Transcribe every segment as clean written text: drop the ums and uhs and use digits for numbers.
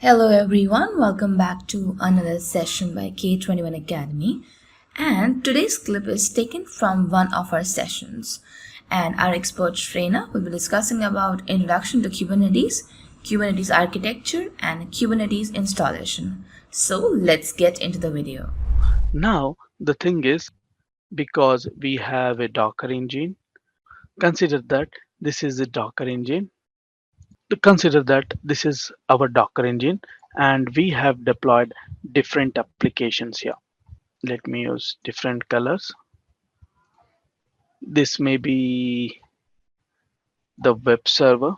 Hello everyone, welcome back to another session by K21 Academy. And today's clip is taken from one of our sessions. And our expert trainer will be discussing about introduction to Kubernetes, Kubernetes architecture, and Kubernetes installation. So let's get into the video. Now, the thing is, because we have a Docker engine, consider that this is a Docker engine. Consider that this is our Docker engine, and we have deployed different applications here. Let me use different colors. This may be the web server.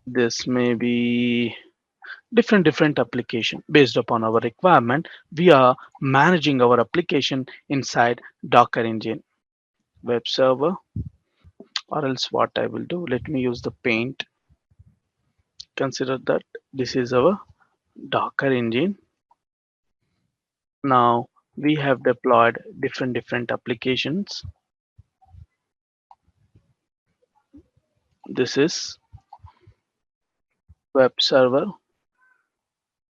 This may be different application based upon our requirement. We are managing our application inside Docker engine, web server, or else what I will do, let me use the paint. Consider that this is our Docker engine. Now we have deployed different applications. This is web server,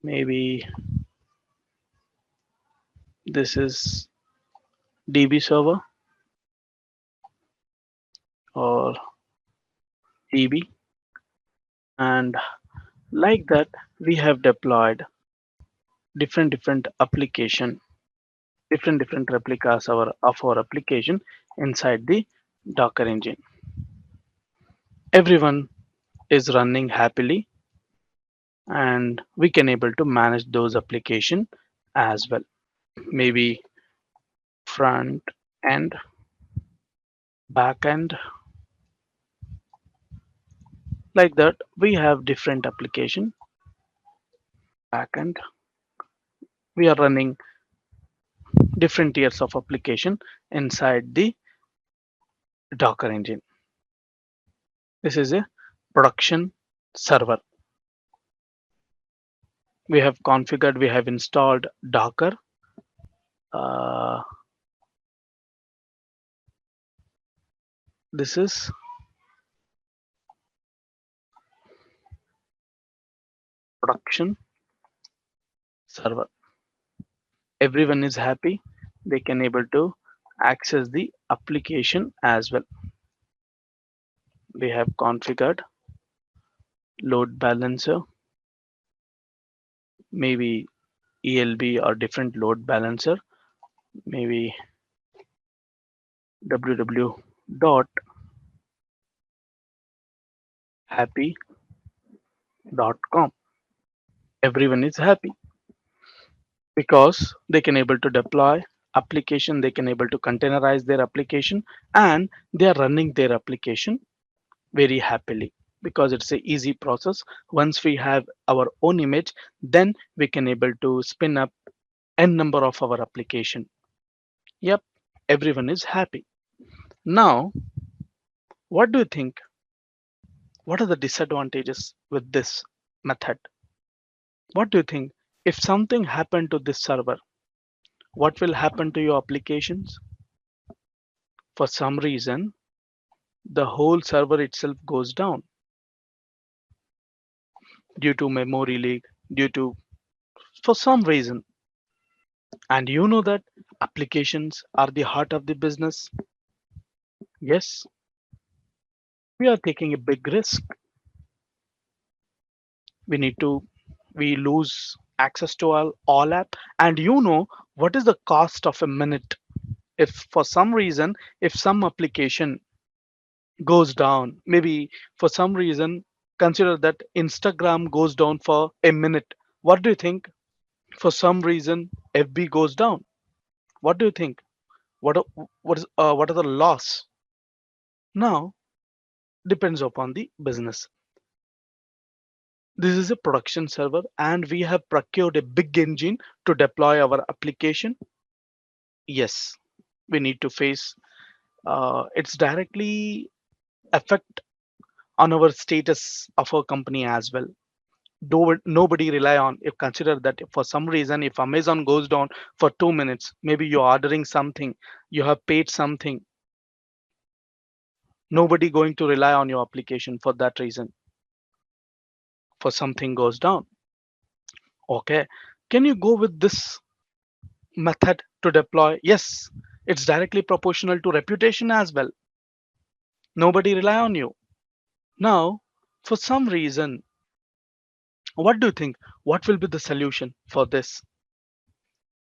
maybe this is DB server or DB, and like that we have deployed different application, different replicas of our application inside the Docker engine. Everyone is running happily, and we can able to manage those application as well. Maybe front end, back end, like that we have different application. Back end, we are running different tiers of application inside the Docker engine. This is a production server. We have configured, we have installed Docker. uh, this is production server. Everyone is happy, they can able to access the application as well. We have configured load balancer, maybe ELB or different load balancer, maybe www.happy.com. Everyone is happy because they can able to deploy application, they can able to containerize their application, and they are running their application very happily because it's a easy process. Once we have our own image, then we can able to spin up n number of our application. Yep, everyone is happy. Now, what do you think? What are the disadvantages with this method? What do you think? If something happened to this server, what will happen to your applications? For some reason, the whole server itself goes down due to memory leak, due to for some reason. And you know that applications are the heart of the business. Yes, we are taking a big risk. We need to, we lose access to all app. And you know what is the cost of a minute? If for some reason, if some application goes down, maybe for some reason, consider that Instagram goes down for a minute. What do you think? For some reason, FB goes down. What do you think? What are the loss? Now depends upon the business. This is a production server, and we have procured a big engine to deploy our application. Yes, we need to face. It's directly affect on our status of our company as well. Nobody rely on, if consider that if for some reason if Amazon goes down for 2 minutes, maybe you're ordering something, you have paid something, nobody going to rely on your application for that reason, for something goes down. Okay, can you go with this method to deploy? Yes, it's directly proportional to reputation as well. Nobody rely on you. Now, for some reason, what do you think? What will be the solution for this?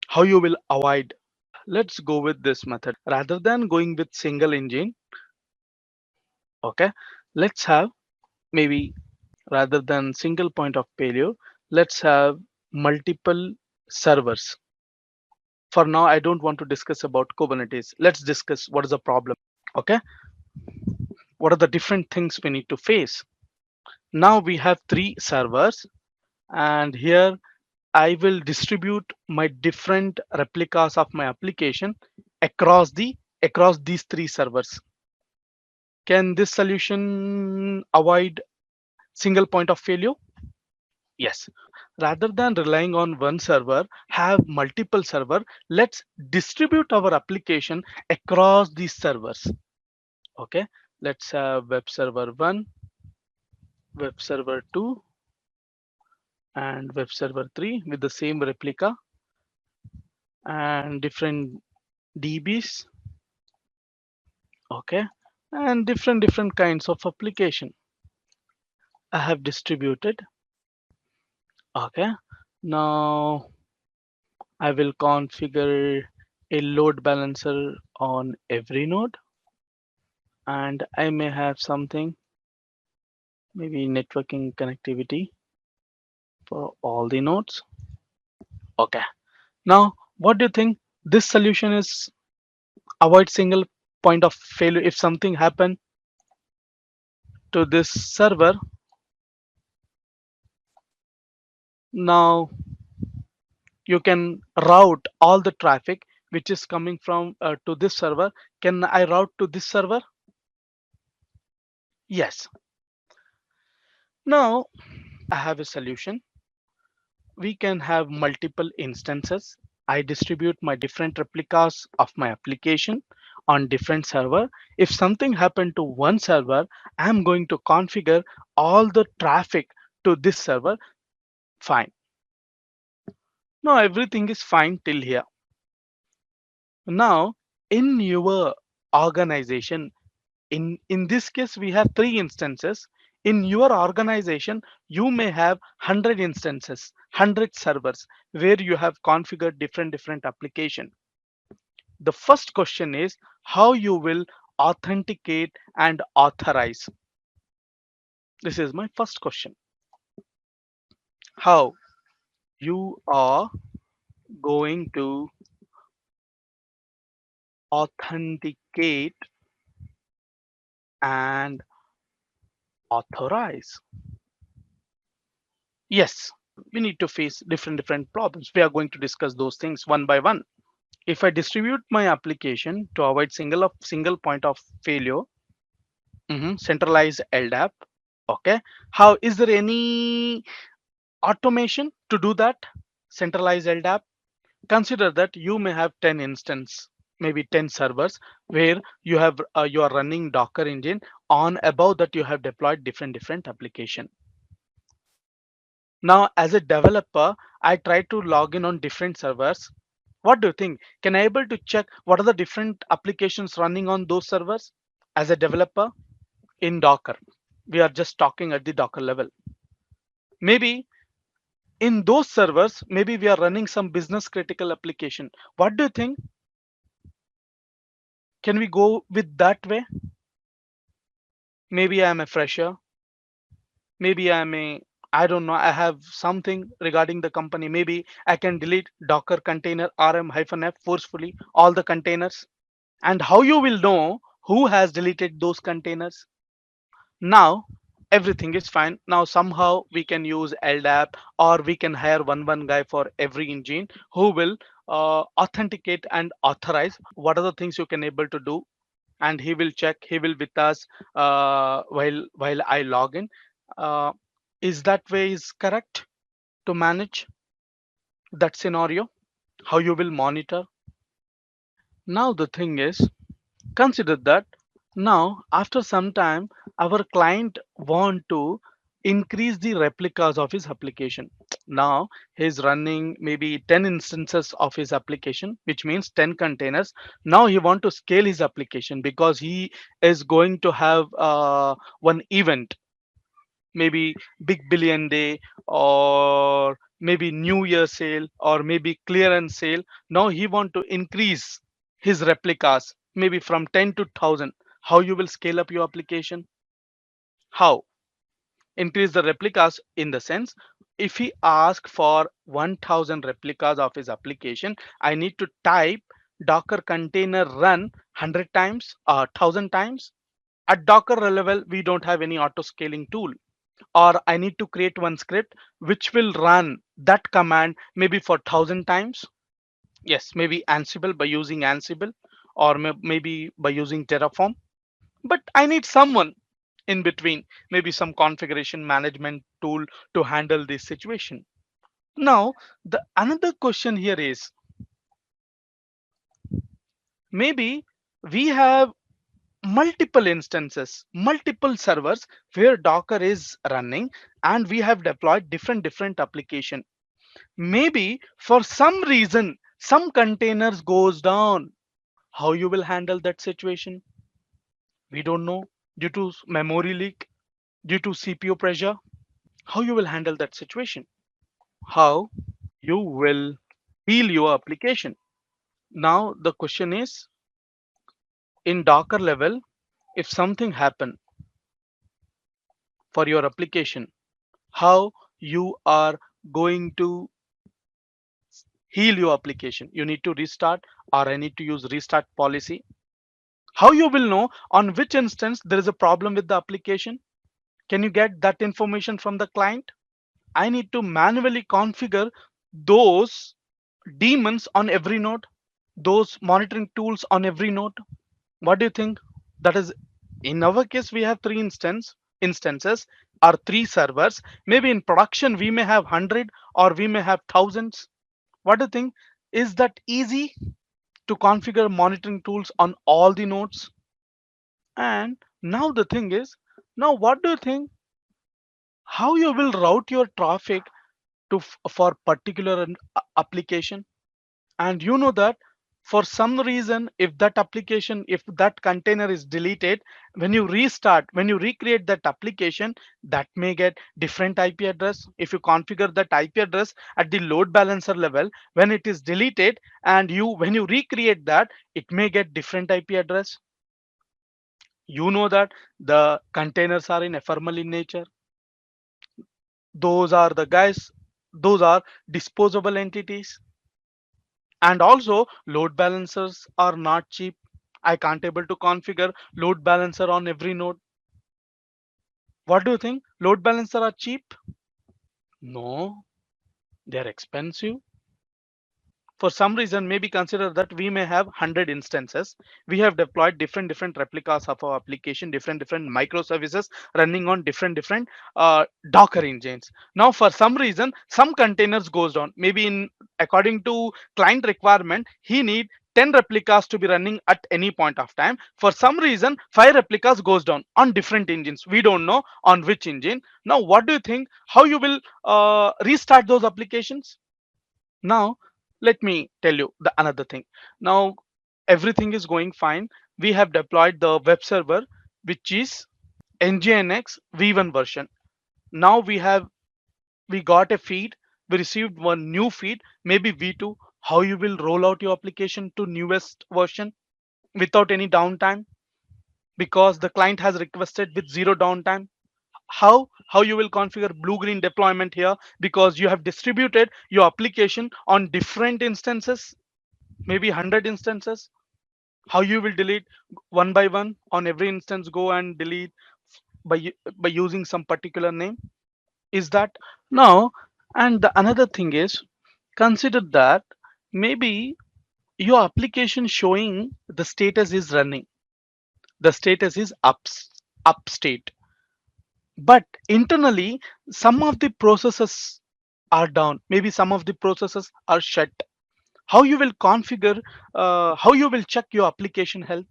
How you will avoid? Let's go with this method rather than going with single engine. Okay, let's have maybe rather than single point of failure, let's have multiple servers. For now, I don't want to discuss about Kubernetes. Let's discuss what is the problem. Okay, what are the different things we need to face? Now we have three servers, and here I will distribute my different replicas of my application across these three servers. Can this solution avoid single point of failure? Yes. Rather than relying on one server, have multiple server. Let's distribute our application across these servers. Okay. Let's have web server 1, web server 2, and web server 3 with the same replica and different DBs. Okay. And different kinds of application I have distributed. Okay. Now I will configure a load balancer on every node, and I may have something, maybe networking connectivity for all the nodes. Okay. Now, what do you think? This solution is avoid single point of failure. If something happen to this server, now you can route all the traffic which is coming from to this server. Can I route to this server? Yes. Now I have a solution. We can have multiple instances. I distribute my different replicas of my application on different server. If something happened to one server, I'm going to configure all the traffic to this server. Fine. Now everything is fine till here. Now in your organization, in this case we have three instances. In your organization you may have 100 instances, 100 servers where you have configured different application. The first question is how you will authenticate and authorize. This is my first question. How you are going to authenticate and authorize? Yes, we need to face different problems. We are going to discuss those things one by one. If I distribute my application to avoid single point of failure, centralized LDAP. Okay. How is there any automation to do that? Centralized LDAP. Consider that you may have 10 instance, maybe 10 servers where you are running Docker engine. On above that you have deployed different application. Now as a developer, I try to log in on different servers. What do you think? Can I able to check what are the different applications running on those servers as a developer in Docker? We are just talking at the Docker level. Maybe in those servers, maybe we are running some business critical application. What do you think? Can we go with that way? Maybe I'm a fresher. Maybe I don't know. I have something regarding the company. Maybe I can delete Docker container rm-f forcefully all the containers. And how you will know who has deleted those containers? Now everything is fine. Now somehow we can use LDAP, or we can hire one guy for every engine who will authenticate and authorize what are the things you can able to do, and he will check. He will with us while I log in. Uh, is that way is correct to manage that scenario? How you will monitor? Now the thing is, consider that now after some time our client want to increase the replicas of his application. Now he's running maybe 10 instances of his application, which means 10 containers. Now he want to scale his application because he is going to have one event, maybe big billion day, or maybe new year sale, or maybe clearance sale. Now he want to increase his replicas maybe from 10 to 1000. How you will scale up your application? How? Increase the replicas in the sense, if he asks for 1000 replicas of his application, I need to type docker container run 100 times or 1000 times. At docker level we don't have any auto scaling tool, or I need to create one script which will run that command maybe for 1000 times. Yes, maybe Ansible, by using Ansible, or maybe by using Terraform. But I need someone in between, maybe some configuration management tool to handle this situation. Now the another question here is, maybe we have multiple instances, multiple servers where docker is running, and we have deployed different application. Maybe for some reason some containers goes down. How you will handle that situation? We don't know. Due to memory leak, due to CPU pressure, how you will handle that situation? How you will heal your application? Now the question is, in docker level, if something happen for your application, how you are going to heal your application? You need to restart, or I need to use restart policy. How you will know on which instance there is a problem with the application? Can you get that information from the client? I need to manually configure those daemons on every node, those monitoring tools on every node. What do you think? That is, in our case, we have three instances or three servers. Maybe in production we may have 100 or we may have thousands. What do you think? Is that easy to configure monitoring tools on all the nodes? And now the thing is, now what do you think? How you will route your traffic to for particular application? And you know that for some reason, if that application, if that container is deleted, when you restart, when you recreate that application, that may get different IP address. If you configure that IP address at the load balancer level, when it is deleted, and you when you recreate that, it may get different IP address. You know that the containers are in ephemeral in nature. Those are the guys, those are disposable entities. And also load balancers are not cheap. I can't able to configure load balancer on every node. What do you think? Load balancer are cheap? No, they're expensive. For some reason, maybe consider that we may have 100 instances. We have deployed different replicas of our application, different microservices running on different docker engines. Now for some reason some containers goes down, maybe in according to client requirement he need 10 replicas to be running at any point of time. For some reason 5 replicas goes down on different engines, we don't know on which engine. Now what do you think? How you will restart those applications? Now let me tell you the another thing. Now everything is going fine. We have deployed the web server, which is nginx v1 version. Now we got a feed, we received one new feed, maybe v2. How you will roll out your application to newest version without any downtime, because the client has requested with zero downtime? How you will configure blue green deployment here, because you have distributed your application on different instances, maybe 100 instances. How you will delete one by one on every instance, go and delete by using some particular name? Is that now? And the another thing is, consider that maybe your application showing the status is running, the status is up state, but internally some of the processes are down, maybe some of the processes are shut. How you will configure, how you will check your application health?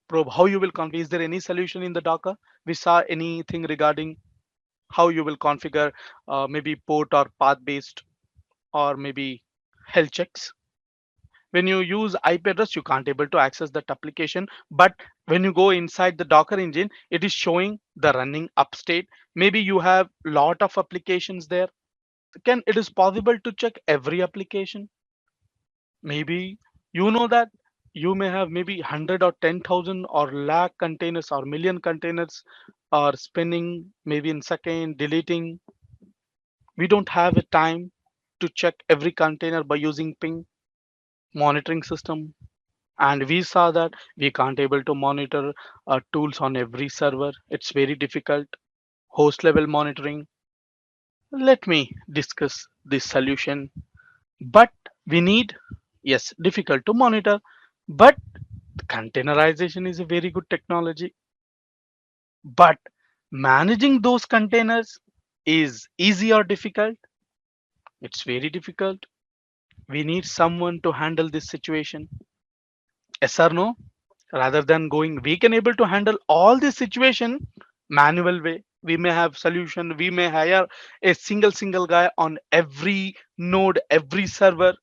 Probe, how you will configure? Is there any solution in the docker? We saw anything regarding how you will configure maybe port or path based or maybe health checks. When you use IP address, you can't able to access that application. But when you go inside the Docker engine, it is showing the running up state. Maybe you have lot of applications there. Can it is possible to check every application? Maybe you know that you may have maybe 100 or 10,000 or lakh containers or million containers are spinning maybe in second, deleting. We don't have a time to check every container by using ping monitoring system. And we saw that we can't able to monitor tools on every server. It's very difficult. Host level monitoring. Let me discuss this solution. But we need, yes, difficult to monitor, but containerization is a very good technology. But managing those containers is easy or difficult? It's very difficult. We need someone to handle this situation. Yes or no? Rather than going, we can able to handle all this situation manual way. We may have solution. We may hire a single guy on every node, every server.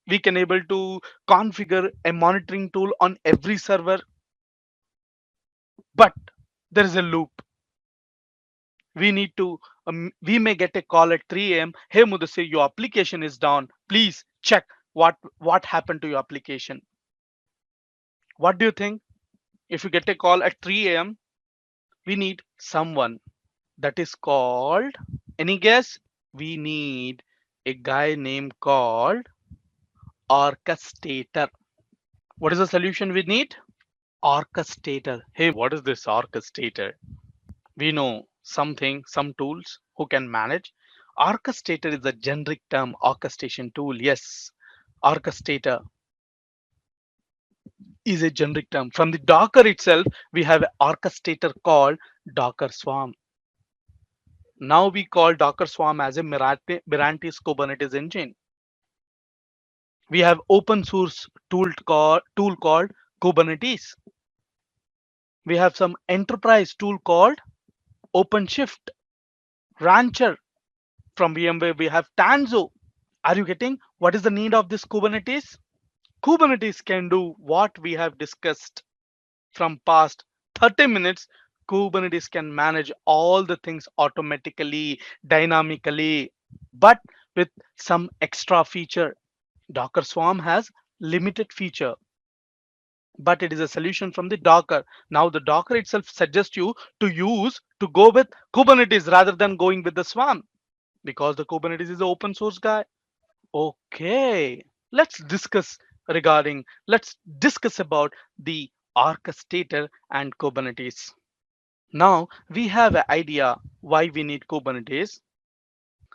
We can able to configure a monitoring tool on every server. But there is a loop. We need to we may get a call at 3 a.m. Hey Mudasir, your application is down, please check what happened to your application. What do you think? If you get a call at 3 a.m., we need someone that is called, any guess? We need a guy named called orchestrator. What is the solution we need? Orchestrator. Hey, what is this orchestrator? We know something, some tools who can manage. Orchestrator is a generic term, orchestration tool. Yes, orchestrator is a generic term. From the Docker itself, we have an orchestrator called Docker Swarm. Now we call Docker Swarm as a Mirantis Kubernetes engine. We have open source tool called Kubernetes. We have some enterprise tool called OpenShift, Rancher. From VMware, we have Tanzo. Are you getting what is the need of this Kubernetes? Kubernetes can do what we have discussed from past 30 minutes. Kubernetes can manage all the things automatically, dynamically, but with some extra feature. Docker Swarm has limited feature, but it is a solution from the Docker. Now the Docker itself suggests you to go with Kubernetes rather than going with the Swarm because the Kubernetes is an open source guy. Okay, let's discuss about the orchestrator and Kubernetes. Now we have an idea why we need Kubernetes.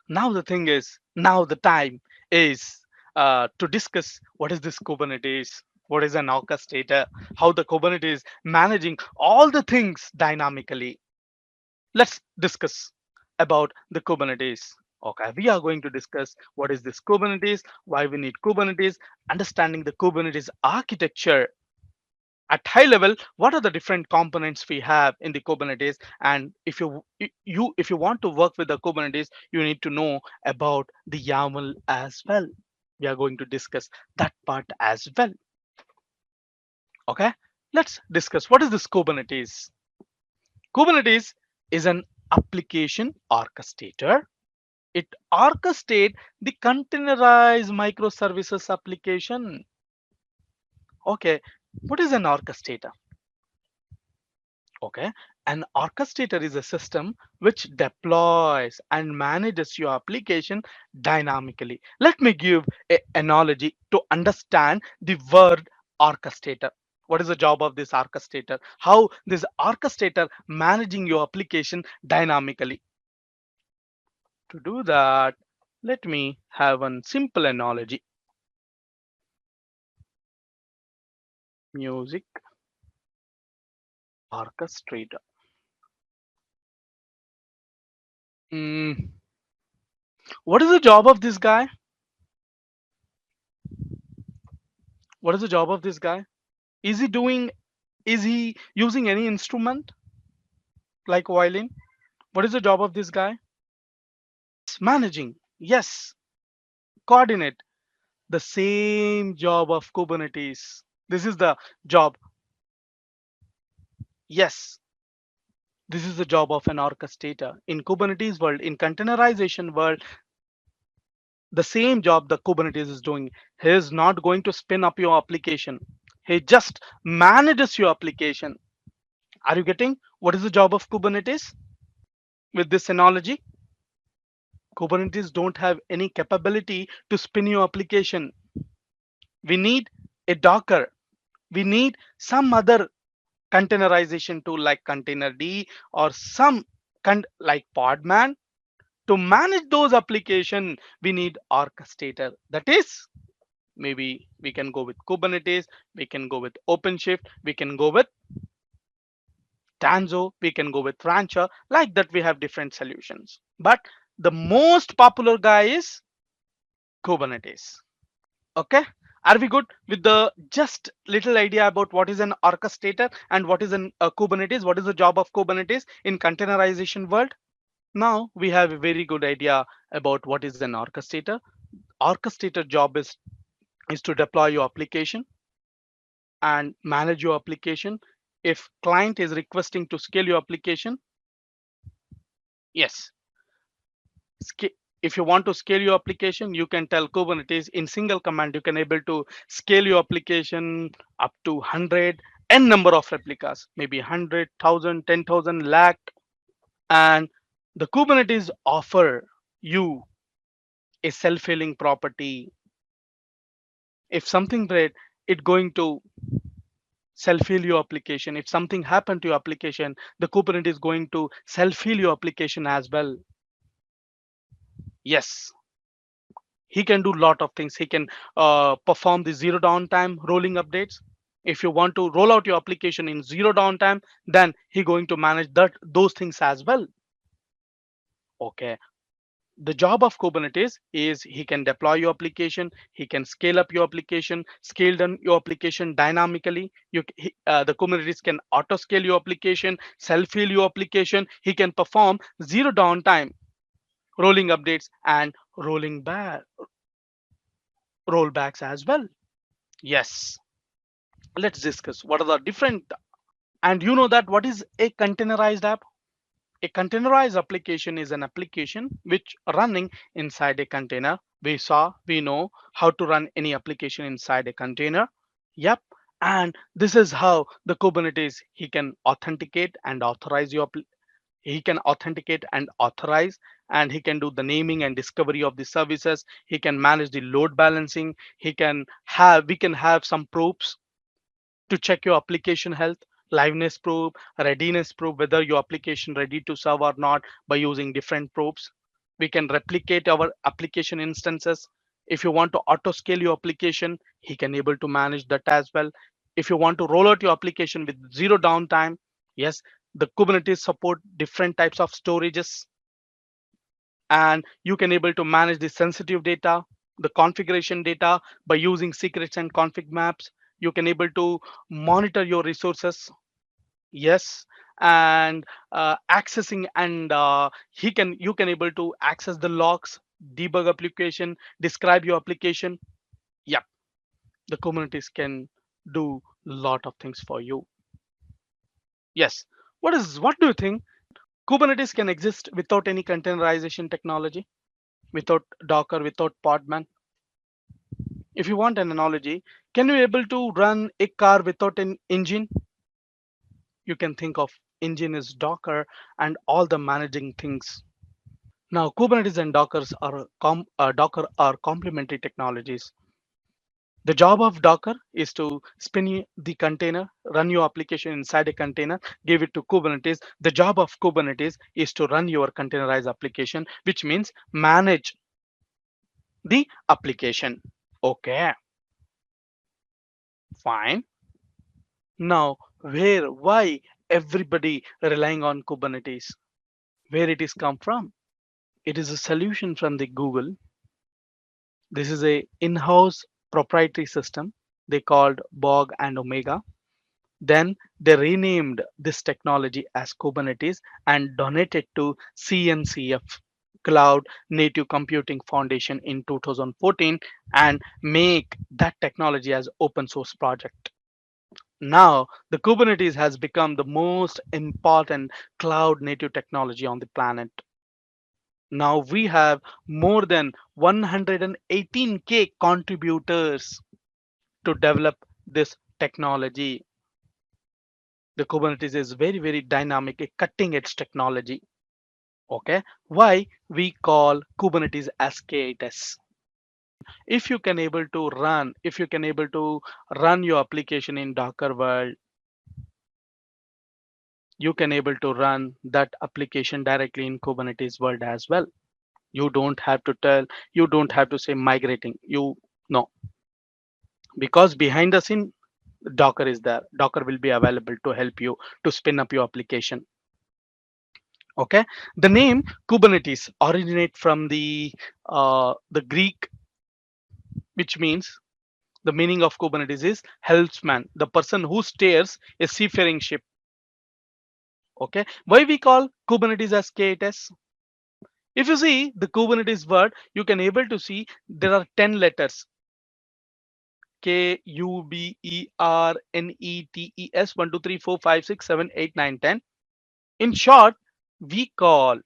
Now the thing is, now the time is to discuss what is this Kubernetes, what is an orchestrator, how the Kubernetes managing all the things dynamically. Let's discuss about the Kubernetes. Okay, we are going to discuss what is this Kubernetes, why we need Kubernetes, understanding the Kubernetes architecture at high level. What are the different components we have in the Kubernetes? And if you want to work with the Kubernetes, you need to know about the YAML as well. We are going to discuss that part as well. Okay, let's discuss what is this Kubernetes. Kubernetes is an application orchestrator. It orchestrates the containerized microservices application. Okay, what is an orchestrator? Okay, an orchestrator is a system which deploys and manages your application dynamically. Let me give an analogy to understand the word orchestrator. What is the job of this orchestrator? How this orchestrator managing your application dynamically? To do that, let me have one simple analogy. Music orchestrator. Hmm, what is the job of this guy? What is the job of this guy? Is he doing, is he using any instrument like violin? What is the job of this guy? Managing. Yes. Coordinate. The same job of Kubernetes. This is the job. Yes. This is the job of an orchestrator. In Kubernetes world, in containerization world, the same job the Kubernetes is doing. He is not going to spin up your application. He just manages your application. Are you getting what is the job of Kubernetes with this analogy? Kubernetes don't have any capability to spin your application. We need a Docker. We need some other containerization tool like Containerd or some like Podman to manage those application. We need orchestrator. That is, maybe we can go with Kubernetes, we can go with OpenShift, we can go with Tanzo, we can go with Rancher. Like that, we have different solutions. But the most popular guy is Kubernetes. Okay. Are we good with the just little idea about what is an orchestrator and what is an Kubernetes? What is the job of Kubernetes in containerization world? Now we have a very good idea about what is an orchestrator. Orchestrator job is to deploy your application and manage your application. If client is requesting to scale your application, yes, if you want to scale your application, you can tell Kubernetes in single command, you can able to scale your application up to 100 n number of replicas, maybe 100,000, 10,000, lakh. And the Kubernetes offer you a self-healing property. If something break, it going to self-heal your application. If something happened to your application, the Kubernetes is going to self-heal your application as well. Yes, he can do lot of things. He can perform the zero downtime rolling updates. If you want to roll out your application in zero downtime, then he going to manage those things as well. Okay. The job of Kubernetes is he can deploy your application, he can scale up your application, scale down your application dynamically. The Kubernetes can auto scale your application, self heal your application. He can perform zero downtime rolling updates and rollbacks as well. Yes, let's discuss what are the different. And you know that what is a containerized app? A containerized application is an application which running inside a container. We know how to run any application inside a container. Yep. And this is how the Kubernetes he can authenticate and authorize he can authenticate and authorize, and he can do the naming and discovery of the services. He can manage the load balancing. We can have some proofs to check your application health, liveness probe, readiness probe, whether your application ready to serve or not by using different probes. We can replicate our application instances. If you want to auto scale your application, he can able to manage that as well. If you want to roll out your application with zero downtime, yes, the Kubernetes support different types of storages, and you can able to manage the sensitive data, the configuration data by using secrets and config maps. You can able to monitor your resources. Yes. And accessing and you can able to access the logs, debug application, describe your application. Yep, the Kubernetes can do lot of things for you. Yes. What do you think? Kubernetes can exist without any containerization technology, without Docker, without Podman? If you want an analogy, can you able to run a car without an engine? You can think of engine is Docker and all the managing things. Now, Kubernetes and Docker are complementary technologies. The job of Docker is to the container, run your application inside a container, give it to Kubernetes. The job of Kubernetes is to run your containerized application, which means manage the application. Okay, fine. Now, why everybody relying on Kubernetes? Where it is come from? It is a solution from the Google. This is a in-house proprietary system they called Bog and Omega. Then they renamed this technology as Kubernetes and donated to CNCF, Cloud Native Computing Foundation, in 2014, and make that technology as open source project. Now, the Kubernetes has become the most important cloud native technology on the planet. Now we have more than 118K contributors to develop this technology. The Kubernetes is very, very dynamic, a cutting edge technology. Okay. Why we call Kubernetes as K8s? If you can able to run, if you can able to run your application in Docker world, you can able to run that application directly in Kubernetes world as well. You don't have to tell, you don't have to say migrating. You no, because behind the scene Docker is there. Docker will be available to help you to spin up your application. Okay. The name Kubernetes originate from the Greek, which means the meaning of Kubernetes is helmsman, the person who steers a seafaring ship. Okay. Why we call Kubernetes as K8s? If you see the Kubernetes word, you can able to see there are 10 letters. Kubernetes 1 2 3 4 5 6 7 8 9 10. In short, we call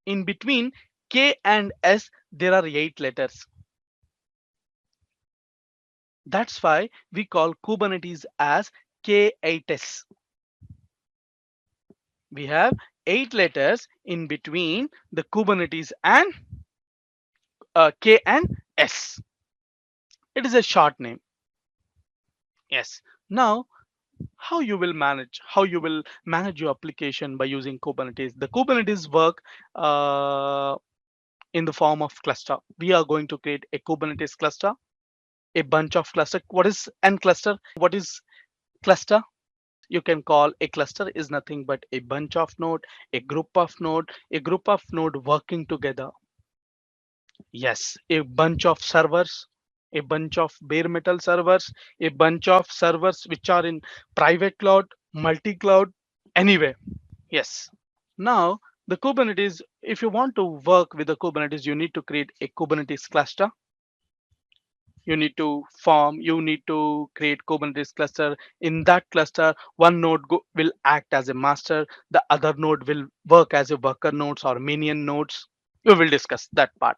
in between K and S there are 8 letters. That's why we call Kubernetes as K8s. We have 8 letters in between the Kubernetes and K and S. It is a short name. Yes. Now, how you will manage your application by using Kubernetes? The Kubernetes work uh, in the form of cluster. We are going to create a Kubernetes cluster, a bunch of cluster. What is n cluster? What is cluster? You can call a cluster is nothing but a bunch of node, a group of node working together. Yes, a bunch of servers, a bunch of bare metal servers, a bunch of servers which are in private cloud, multi cloud, anyway. Yes. Now the Kubernetes, if you want to work with the Kubernetes, you need to create a Kubernetes cluster. You need to create Kubernetes cluster. In that cluster, one node will act as a master, the other node will work as a worker nodes or minion nodes. We will discuss that part.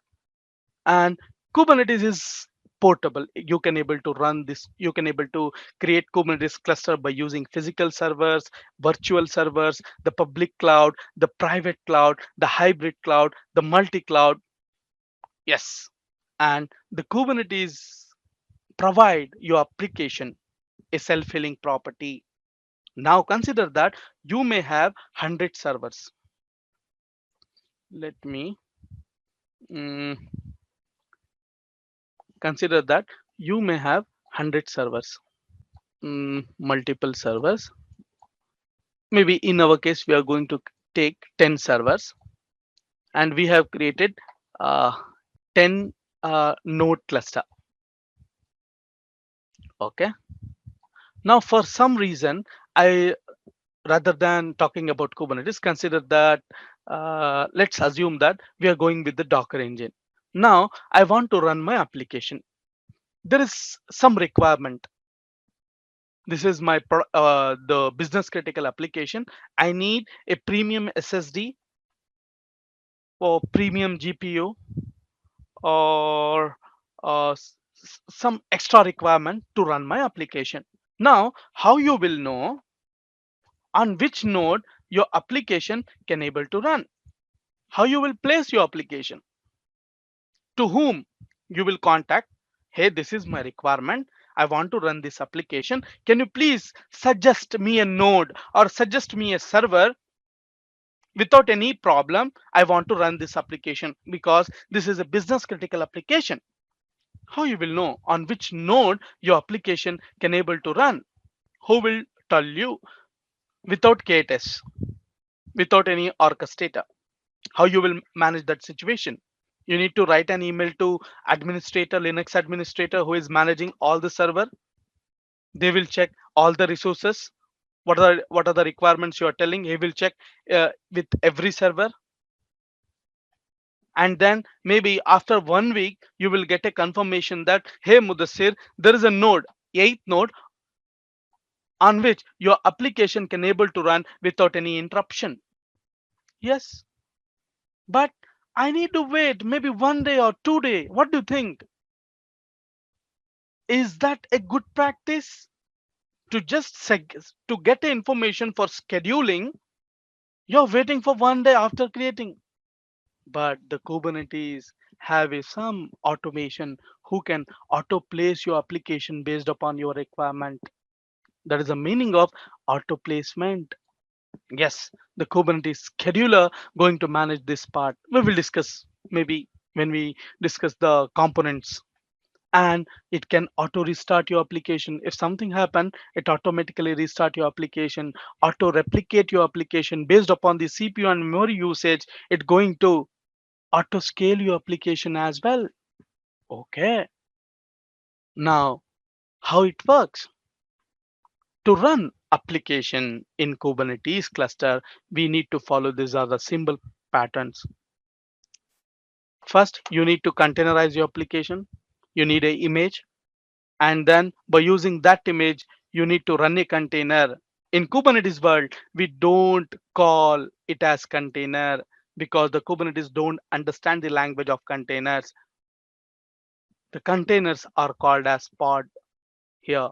And Kubernetes is portable. You can able to run this, you can able to create Kubernetes cluster by using physical servers, virtual servers, the public cloud, the private cloud, the hybrid cloud, the multi cloud. Yes. And the Kubernetes provide your application a self-healing property. Now consider that you may have 100 servers. Let me consider that you may have 100 servers, multiple servers. Maybe in our case, we are going to take 10 servers, and we have created uh, 10 node cluster. Okay. Now, for some reason, I rather than talking about Kubernetes, consider that let's assume that we are going with the Docker engine. Now I want to run my application. There is some requirement. This is my the business critical application. I need a premium SSD or premium GPU or some extra requirement to run my application. Now, how you will know on which node your application can able to run? How you will place your application? To whom you will contact? Hey, this is my requirement. I want to run this application. Can you please suggest me a node or suggest me a server without any problem? I want to run this application because this is a business critical application. How you will know on which node your application can able to run? Who will tell you? Without KTS, without any orchestrator. How you will manage that situation? You need to write an email to administrator, Linux administrator who is managing all the server. They will check all the resources. what are the requirements you are telling. He will check with every server, and then maybe after 1 week you will get a confirmation that, hey Mudassir, there is a node, eighth node, on which your application can able to run without any interruption. Yes, but I need to wait maybe 1 day or 2 day. What do you think? Is that a good practice? To just to get the information for scheduling, you're waiting for 1 day after creating. But the Kubernetes have some automation who can auto place your application based upon your requirement. That is the meaning of auto placement. Yes, the Kubernetes scheduler going to manage this part. We will discuss maybe when we discuss the components. And it can auto restart your application. If something happen, it automatically restart your application, auto replicate your application based upon the CPU and memory usage. It going to auto scale your application as well. Okay, now how it works to run application in Kubernetes cluster, we need to follow these are the simple patterns. First, you need to containerize your application. You need a image, and then by using that image you need to run a container. In Kubernetes world, we don't call it as container because the Kubernetes don't understand the language of containers. The containers are called as pod here,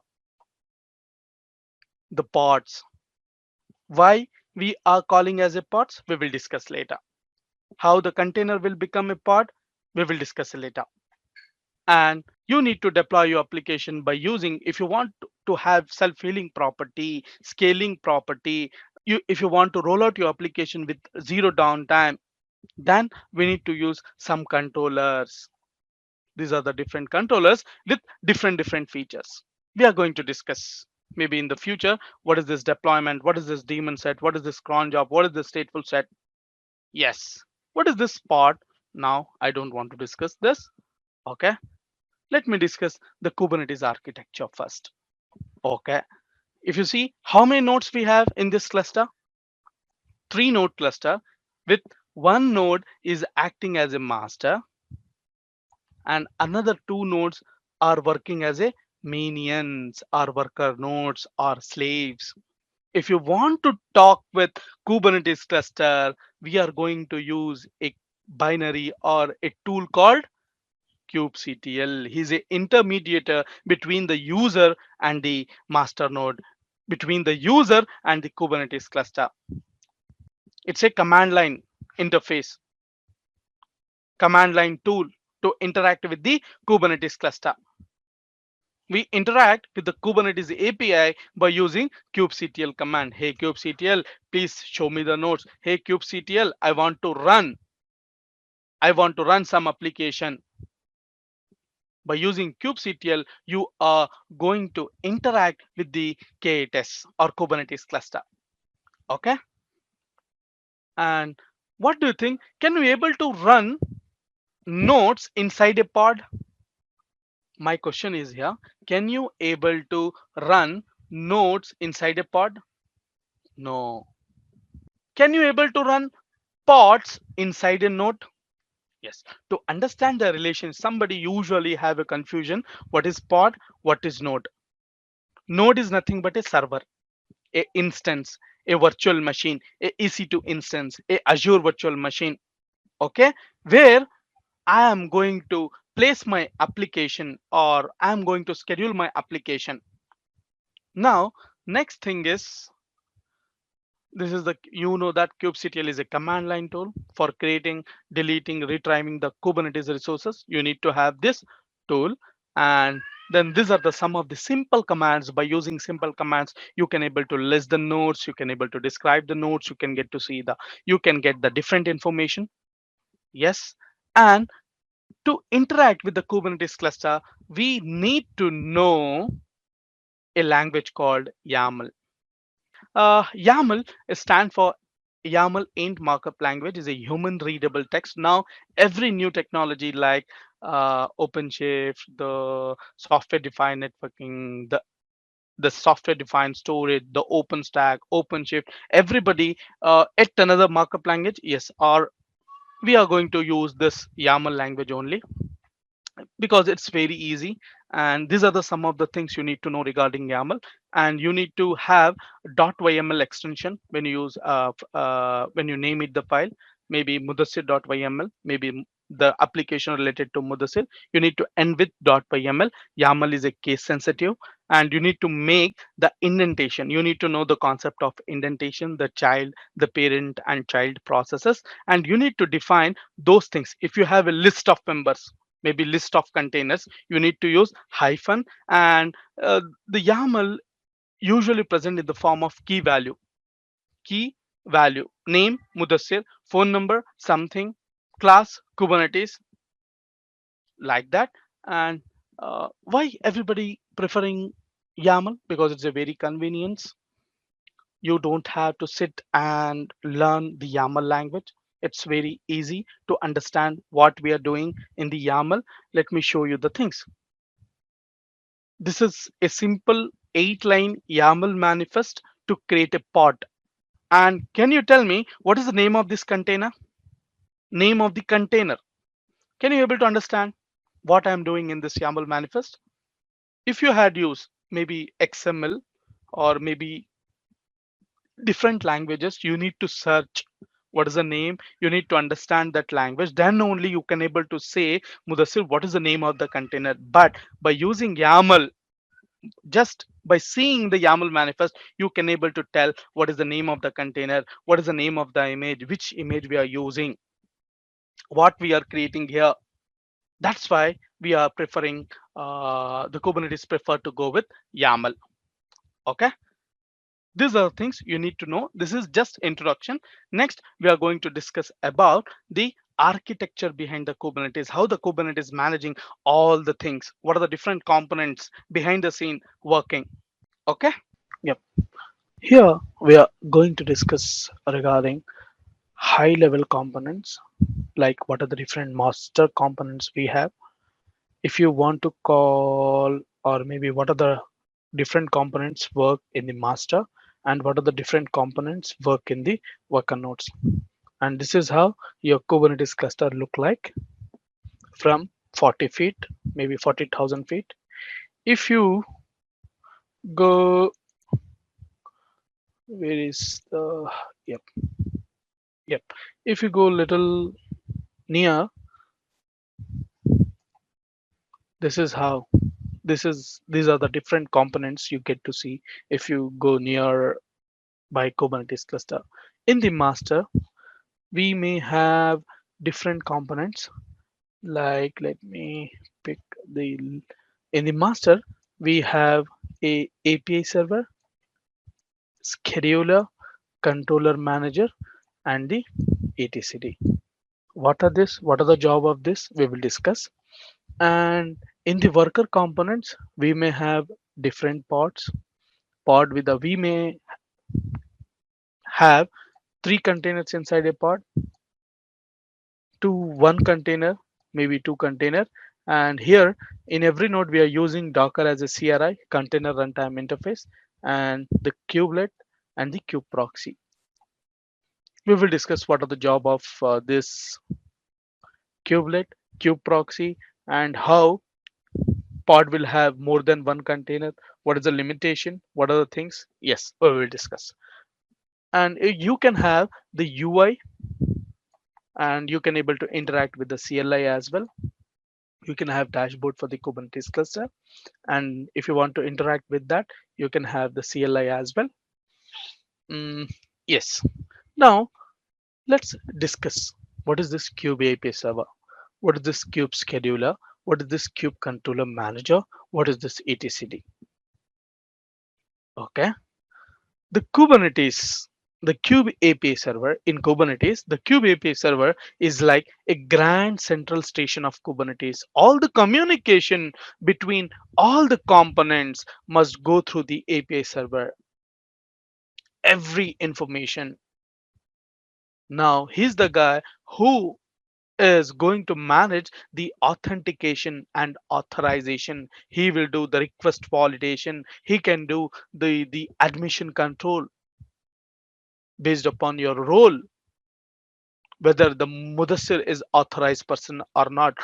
the pods. Why we are calling as a pods, we will discuss later. How the container will become a pod, we will discuss later. And you need to deploy your application by using, if you want to have self-healing property, scaling property, if you want to roll out your application with zero downtime, then we need to use some controllers. These are the different controllers with different features. We are going to discuss maybe in the future what is this deployment, what is this daemon set, what is this cron job, what is this stateful set. Yes, what is this pod? Now I don't want to discuss this. Okay, let me discuss the Kubernetes architecture first. Okay, if you see how many nodes we have in this cluster, 3 node cluster with one node is acting as a master and another 2 nodes are working as a minions or worker nodes or slaves. If you want to talk with Kubernetes cluster, we are going to use a binary or a tool called kubectl. He's a intermediator between the user and the master node, between the user and the Kubernetes cluster. It's a command line interface, command line tool to interact with the Kubernetes cluster. We interact with the Kubernetes API by using kubectl command. Hey kubectl, please show me the nodes. Hey kubectl, I want to run some application. By using kubectl, you are going to interact with the K8s or Kubernetes cluster. Okay. And what do you think? Can we able to run nodes inside a pod? My question is here. Can you able to run nodes inside a pod? No. Can you able to run pods inside a node? Yes. To understand the relation, somebody usually have a confusion. What is pod? What is node? Node is nothing but a server, a instance, a virtual machine, a EC2 instance, a Azure virtual machine. Okay, where I am going to place my application or I am going to schedule my application. Now, next thing is, this is the, you know that kubectl is a command line tool for creating, deleting, retrieving the Kubernetes resources. You need to have this tool, and then these are the some of the simple commands. By using simple commands, you can able to list the nodes, you can able to describe the nodes, you can get to see the, you can get the different information. Yes, and to interact with the Kubernetes cluster, we need to know a language called YAML. YAML stands for YAML Ain't Markup Language, is a human readable text. Now, every new technology like OpenShift, the software defined networking, the the software defined storage, the OpenStack, OpenShift, everybody at another markup language, yes, or we are going to use this YAML language only because it's very easy. And these are the some of the things you need to know regarding YAML. And you need to have .yml extension when you use when you name it the file, maybe mudassir.yml, maybe the application related to Mudassir. You need to end with .yml. YAML is a case sensitive, and you need to make the indentation. You need to know the concept of indentation, the child, the parent, and child processes, and you need to define those things. If you have a list of members, maybe list of containers, you need to use hyphen. And the YAML usually present in the form of key value, name Mudassir, phone number something, class Kubernetes, like that. And why everybody preferring YAML? Because it's a very convenience. You don't have to sit and learn the YAML language. It's very easy to understand what we are doing in the YAML. Let me show you the things. This is a simple 8-line YAML manifest to create a pod. And can you tell me what is the name of this container? Name of the container. Can you able to understand what I'm doing in this YAML manifest? If you had used maybe XML or maybe different languages, you need to search what is the name. You need to understand that language. Then only you can able to say, Mudassir, what is the name of the container? But by using YAML, just by seeing the YAML manifest, you can able to tell what is the name of the container, what is the name of the image, which image we are using, what we are creating here. That's why we are preferring the Kubernetes prefer to go with YAML. Okay, these are things you need to know. This is just introduction. Next, we are going to discuss about the architecture behind the Kubernetes, how the Kubernetes managing all the things, what are the different components behind the scene working. Okay. Yep. Here we are going to discuss regarding high level components, like what are the different master components we have. If you want to call, or maybe what are the different components work in the master, and what are the different components work in the worker nodes. And this is how your Kubernetes cluster look like from 40 feet, maybe 40,000 feet. If you go, where is the, yep, yep. If you go little near, this is how, these are the different components you get to see if you go near by Kubernetes cluster. In the master, we may have different components, like let me pick the, in the master, we have a API server, scheduler, controller manager, and the etcd. What are this? What are the job of this? We will discuss. And in the worker components, we may have different pods. Pod with a, we may have 3 containers inside a pod, to 1 container, maybe 2 container. And here in every node, we are using Docker as a CRI, container runtime interface, and the kubelet and the kube proxy. We will discuss what are the job of this kubelet, kube proxy, and how pod will have more than 1 container. What is the limitation? What are the things? Yes, we will discuss. And you can have the UI, and you can able to interact with the CLI as well. You can have dashboard for the Kubernetes cluster, and if you want to interact with that, you can have the CLI as well. Yes. Now let's discuss what is this kube API server, what is this kube scheduler, what is this kube controller manager, what is this etcd. Okay, the Kubernetes, the kube API server in Kubernetes, the kube API server is like a grand central station of Kubernetes. All the communication between all the components must go through the API server. Every information. Now, he's the guy who is going to manage the authentication and authorization. He will do the request validation. He can do the admission control based upon your role, whether the Mudassir is authorized person or not,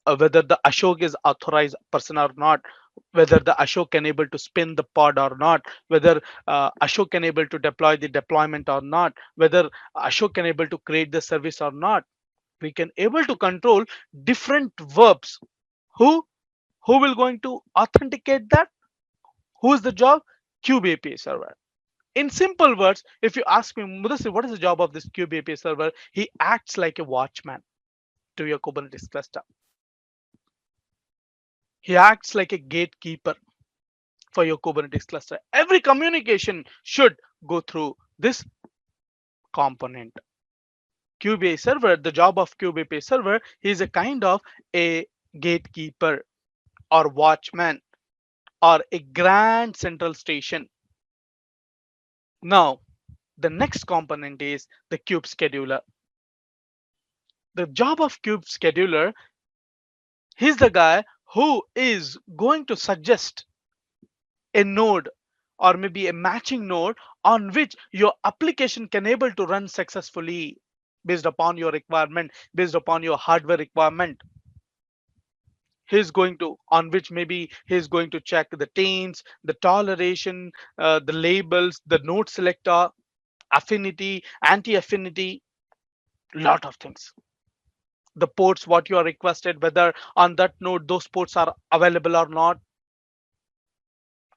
whether the Ashok is authorized person or not, whether the Ashok can able to spin the pod or not, whether Ashok can able to deploy the deployment or not, whether Ashok can able to create the service or not. We can able to control different verbs. Who who will going to authenticate that? Who is the job? Cube API server. In simple words, if you ask me, Mudassir, what is the job of this Cube API server? He acts like a watchman to your Kubernetes cluster. He acts like a gatekeeper for your Kubernetes cluster. Every communication should go through this component. Cube API server, the job of Cube API server is a kind of a gatekeeper or watchman or a grand central station. Now, the next component is the Cube scheduler. The job of Cube scheduler, he's the guy who is going to suggest a node or maybe a matching node on which your application can able to run successfully based upon your requirement, based upon your hardware requirement. He's going to on which maybe he's going to check the taints, the toleration, the labels, the node selector, affinity, anti-affinity, lot of things. The ports what you are requested, whether on that node those ports are available or not,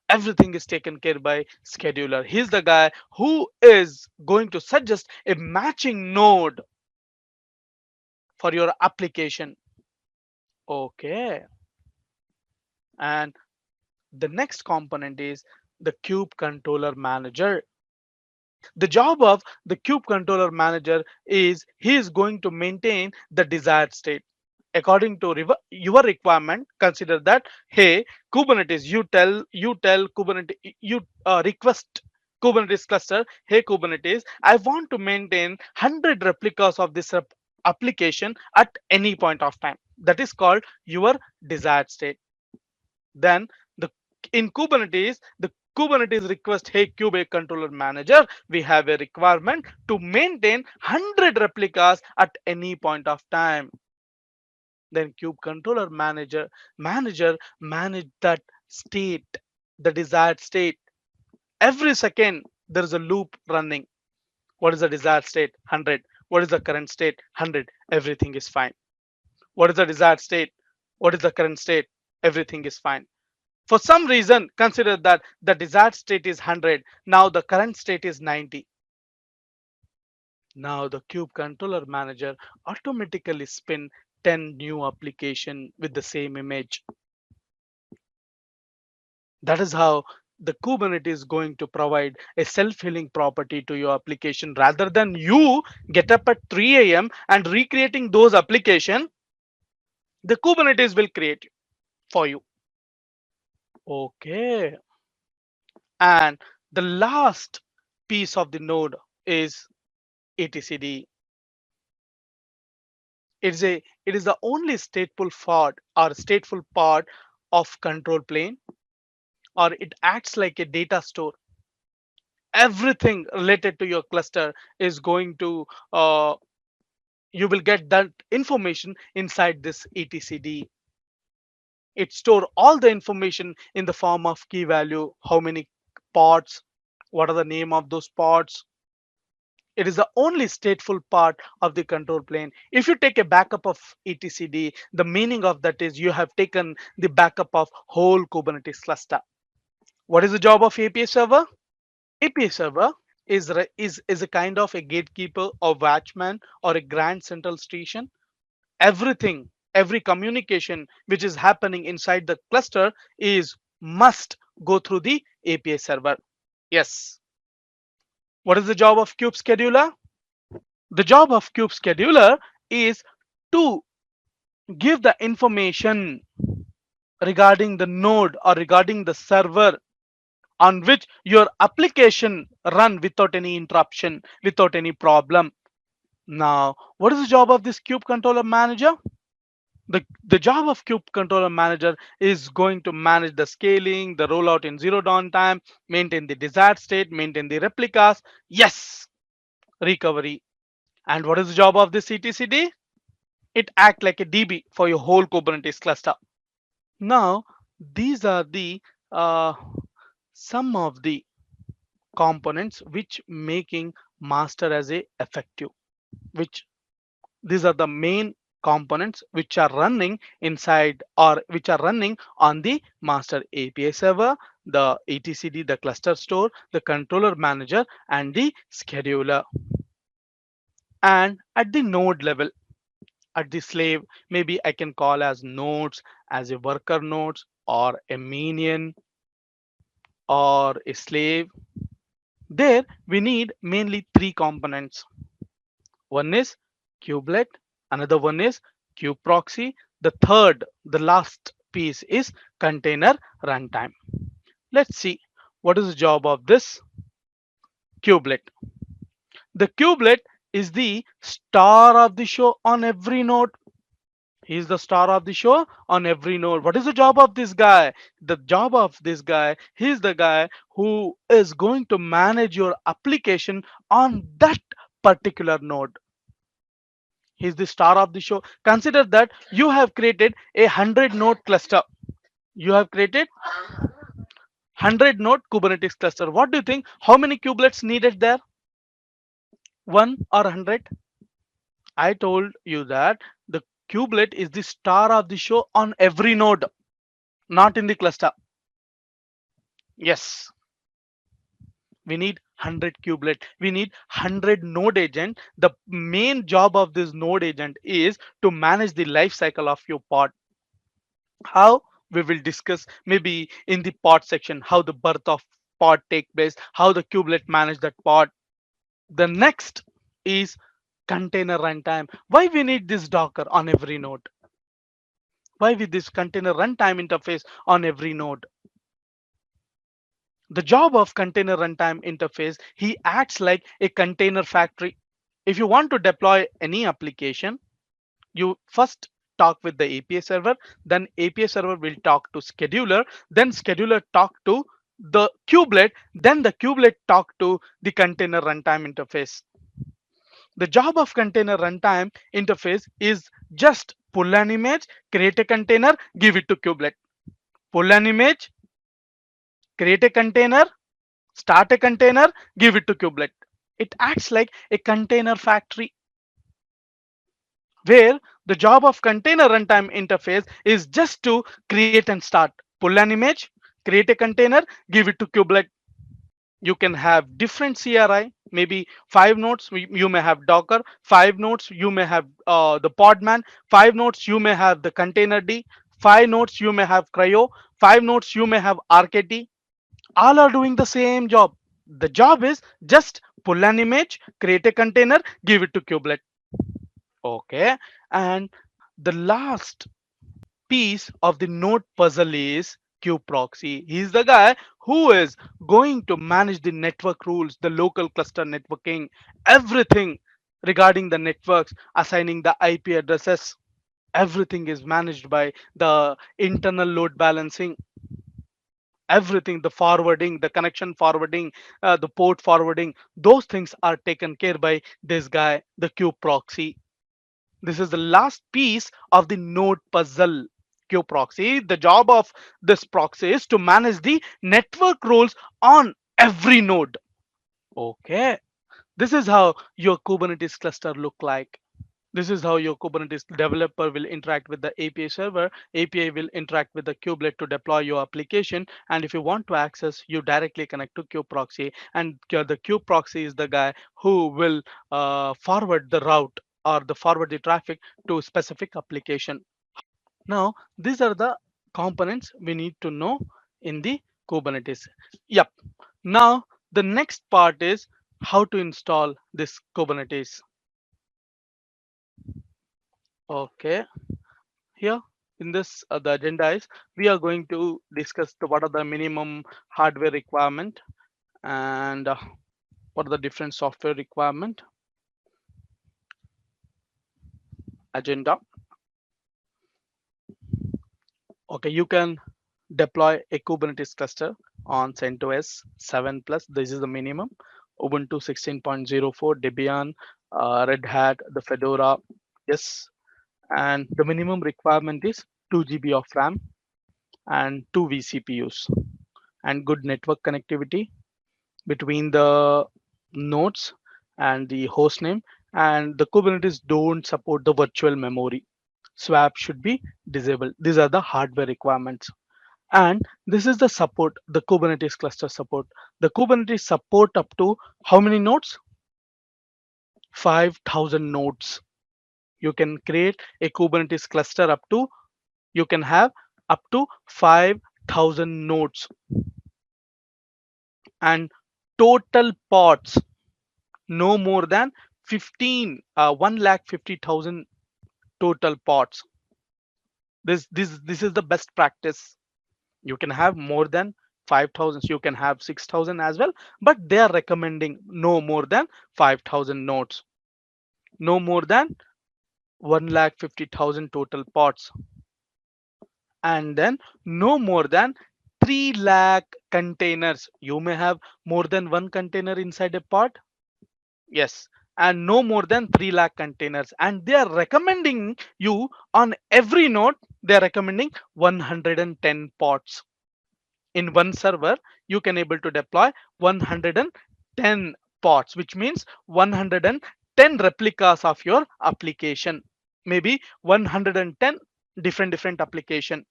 everything is taken care by scheduler. He's the guy who is going to suggest a matching node for your application. Okay. And the next component is the kube controller manager. The job of the kube controller manager is he is going to maintain the desired state according to your requirement. Consider that, hey, Kubernetes, you tell Kubernetes, you request Kubernetes cluster, hey Kubernetes, I want to maintain 100 replicas of this application at any point of time. That is called your desired state. Then the in Kubernetes, the Kubernetes request, hey kube controller manager, we have a requirement to maintain 100 replicas at any point of time. Then kube controller manager manage that state, the desired state. Every second there is a loop running. What is the desired state? 100. What is the current state? 100. Everything is fine. What is the desired state? What is the current state? Everything is fine. For some reason, consider that the desired state is 100. Now the current state is 90. Now the kube controller manager automatically spin 10 new application with the same image. That is how the Kubernetes is going to provide a self-healing property to your application. Rather than you get up at 3 a.m. and recreating those application, the Kubernetes will create for you. Okay. And the last piece of the node is etcd. It is the only stateful part or stateful part of control plane, or it acts like a data store. Everything related to your cluster is going to you will get that information inside this etcd. It store all the information in the form of key value, how many pods, what are the name of those pods. It is the only stateful part of the control plane. If you take a backup of etcd, the meaning of that is you have taken the backup of whole Kubernetes cluster. What is the job of API server? API server is a kind of a gatekeeper or watchman or a grand central station. Everything, every communication which is happening inside the cluster is must go through the API server. Yes. What is the job of kube scheduler? The job of kube scheduler is to give the information regarding the node or regarding the server on which your application run without any interruption, without any problem. Now, what is the job of this kube controller manager? The job of kube controller manager is going to manage the scaling, the rollout in zero downtime, maintain the desired state, maintain the replicas. Yes, recovery. And what is the job of this CTCD? It act like a DB for your whole Kubernetes cluster. Now, these are the uh, some of the components which making master as a effective, which these are the main components which are running inside or which are running on the master API server, the etcd, the cluster store, the controller manager, and the scheduler. And at the node level, at the slave, maybe I can call as nodes, as a worker nodes, or a minion, or a slave. There we need mainly three components. One is kubelet, another one is kube proxy, the third, the last piece is container runtime. Let's see what is the job of this kubelet. The kubelet is the star of the show on every node. He is the star of the show on every node. What is the job of this guy? The job of this guy, he's the guy who is going to manage your application on that particular node. He's the star of the show. Consider that you have created a 100 node cluster. You have created 100 node Kubernetes cluster. What do you think? How many kubelets needed there? One or 100? I told you that the kubelet is the star of the show on every node, not in the cluster. Yes, we need 100 kubelet. We need 100 node agent. The main job of this node agent is to manage the life cycle of your pod. How? We will discuss maybe in the pod section how the birth of pod take place, how the kubelet manage that pod. The next is container runtime. Why we need this docker on every node? Why with this container runtime interface on every node? The job of container runtime interface, he acts like a container factory. If you want to deploy any application, you first talk with the API server, then API server will talk to scheduler, then scheduler talk to the kubelet, then the kubelet talk to the container runtime interface. The job of container runtime interface is just pull an image, create a container, give it to kubelet. Pull an image, create a container, start a container, give it to kubelet. It acts like a container factory where the job of container runtime interface is just to create and start. Pull an image, create a container, give it to kubelet. You can have different CRI, maybe 5 nodes, you may have Docker, 5 nodes, you may have the Podman, 5 nodes, you may have the container D, 5 nodes, you may have Cryo, 5 nodes, you may have RKT. All are doing the same job. The job is just pull an image, create a container, give it to kubelet. Okay. And the last piece of the node puzzle is kube proxy. He's the guy who is going to manage the network rules, the local cluster networking, everything regarding the networks, assigning the IP addresses. Everything is managed by the internal load balancing. Everything, the forwarding, the connection forwarding, the port forwarding, those things are taken care by this guy, the kube proxy. This is the last piece of the node puzzle. Queue proxy. The job of this proxy is to manage the network roles on every node. Okay. This is how your Kubernetes cluster look like. This is how your Kubernetes developer will interact with the API server. API will interact with the kubelet to deploy your application. And if you want to access, you directly connect to kube proxy. And the kube proxy is the guy who will forward the route or the forward the traffic to specific application. Now, these are the components we need to know in the Kubernetes. Yep. Now, the next part is how to install this Kubernetes. Okay. Here in this the agenda is we are going to discuss what are the minimum hardware requirement and what are the different software requirement. agenda. Okay, you can deploy a Kubernetes cluster on CentOS 7 plus. This is the minimum. Ubuntu 16.04, Debian, Red Hat, the Fedora. Yes, and the minimum requirement is 2 GB of RAM and 2 vCPUs and good network connectivity between the nodes and the host name. And the Kubernetes don't support the virtual memory. Swap should be disabled. These are the hardware requirements. And this is the support, the Kubernetes cluster support. The Kubernetes support up to how many nodes? 5,000 nodes. You can create a Kubernetes cluster up to, you can have up to 5,000 nodes, and total pods no more than 1,50,000 total pods. This is the best practice. You can have more than 5,000, you can have 6,000 as well, but they are recommending no more than 5,000 nodes, no more than 1,50,000 total pods, and then no more than 3 lakh containers. You may have more than one container inside a pod. Yes, and no more than 3 lakh containers. And they are recommending you on every node, they are recommending 110 pods. In one server, you can able to deploy 110 pods, which means 110 replicas of your application. Maybe 110 different application.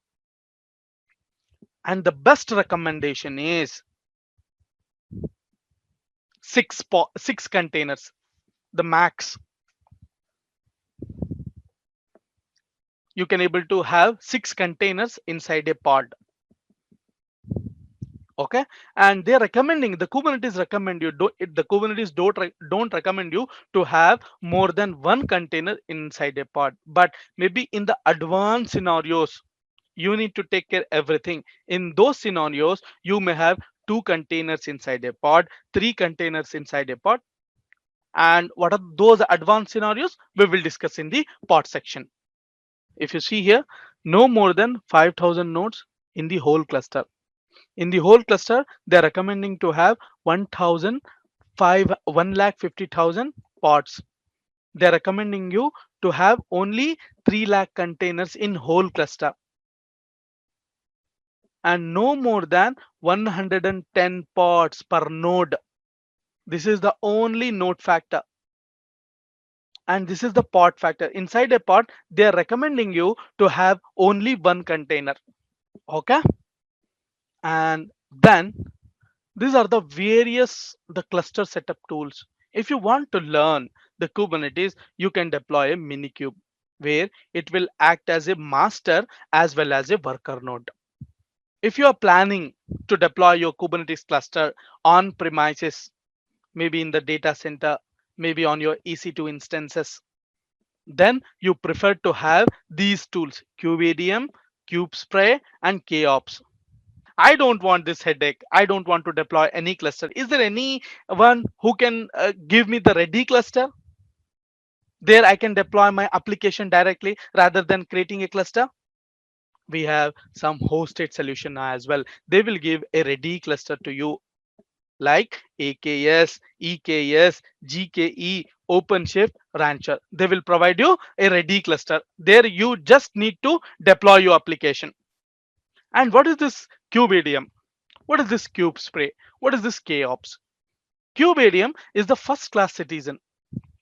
And the best recommendation is six containers, the max. You can able to have 6 containers inside a pod. Okay, and they're recommending, the Kubernetes recommend you the Kubernetes don't recommend you to have more than one container inside a pod, but maybe in the advanced scenarios you need to take care everything. In those scenarios you may have 2 containers inside a pod, 3 containers inside a pod. And what are those advanced scenarios, we will discuss in the pod section. If you see here, no more than 5,000 nodes in the whole cluster. In the whole cluster, they're recommending to have 1,50,000 pods. They're recommending you to have only 3 lakh containers in whole cluster, and no more than 110 pods per node. This is the only node factor. And this is the pod factor. Inside a pod, they are recommending you to have only one container. Okay. And then these are the various the cluster setup tools. If you want to learn the Kubernetes, you can deploy a minikube where it will act as a master as well as a worker node. If you are planning to deploy your Kubernetes cluster on premises, maybe in the data center, maybe on your EC2 instances, then you prefer to have these tools: KubeADM, KubeSpray, and KOps. I don't want this headache. I don't want to deploy any cluster. Is there anyone who can give me the ready cluster? There I can deploy my application directly rather than creating a cluster. We have some hosted solution as well. They will give a ready cluster to you, like AKS, EKS, GKE, OpenShift, Rancher. They will provide you a ready cluster. There you just need to deploy your application. And what is this KubeADM? What is this KubeSpray? What is this KOps? KubeADM is the first class citizen.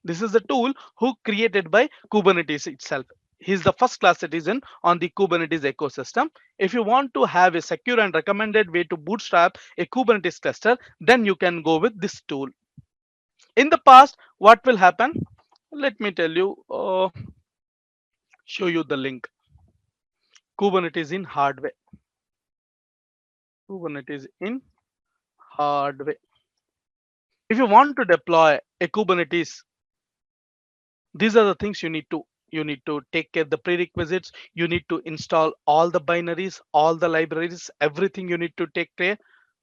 This is the tool who created by Kubernetes itself. He's the first class citizen on the Kubernetes ecosystem. If you want to have a secure and recommended way to bootstrap a Kubernetes cluster, then you can go with this tool. In the past, what will happen? Let me tell you, show you the link. Kubernetes in hard way. Kubernetes in hard way. If you want to deploy a Kubernetes, these are the things you need to take care the prerequisites. You need to install all the binaries, all the libraries, everything you need to take care.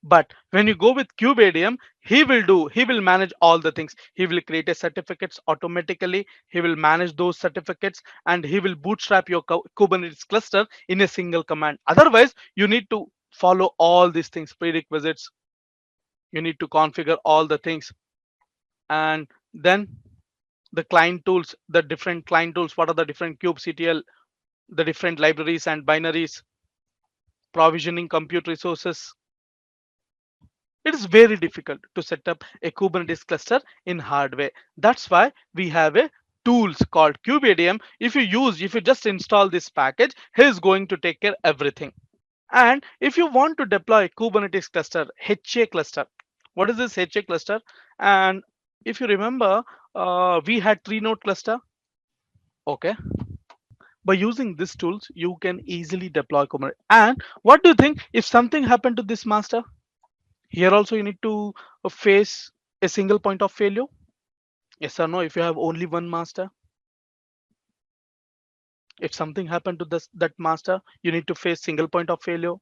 But when you go with KubeADM, he will manage all the things. He will create a certificates automatically. He will manage those certificates and he will bootstrap your Kubernetes cluster in a single command. Otherwise, you need to follow all these things, prerequisites. You need to configure all the things. And then the client tools, the different client tools, what are the different kubectl, the different libraries and binaries, provisioning compute resources. It is very difficult to set up a Kubernetes cluster in hardware. That's why we have a tools called kubeadm. If you just install this package, he is going to take care everything. And if you want to deploy a Kubernetes cluster, HA cluster, what is this HA cluster? And if you remember, we had 3 node cluster. Okay, by using these tools, you can easily deploy Kubernetes. And what do you think if something happened to this master? Here also you need to face a single point of failure. Yes or no? If you have only one master, if something happened to that master, you need to face single point of failure.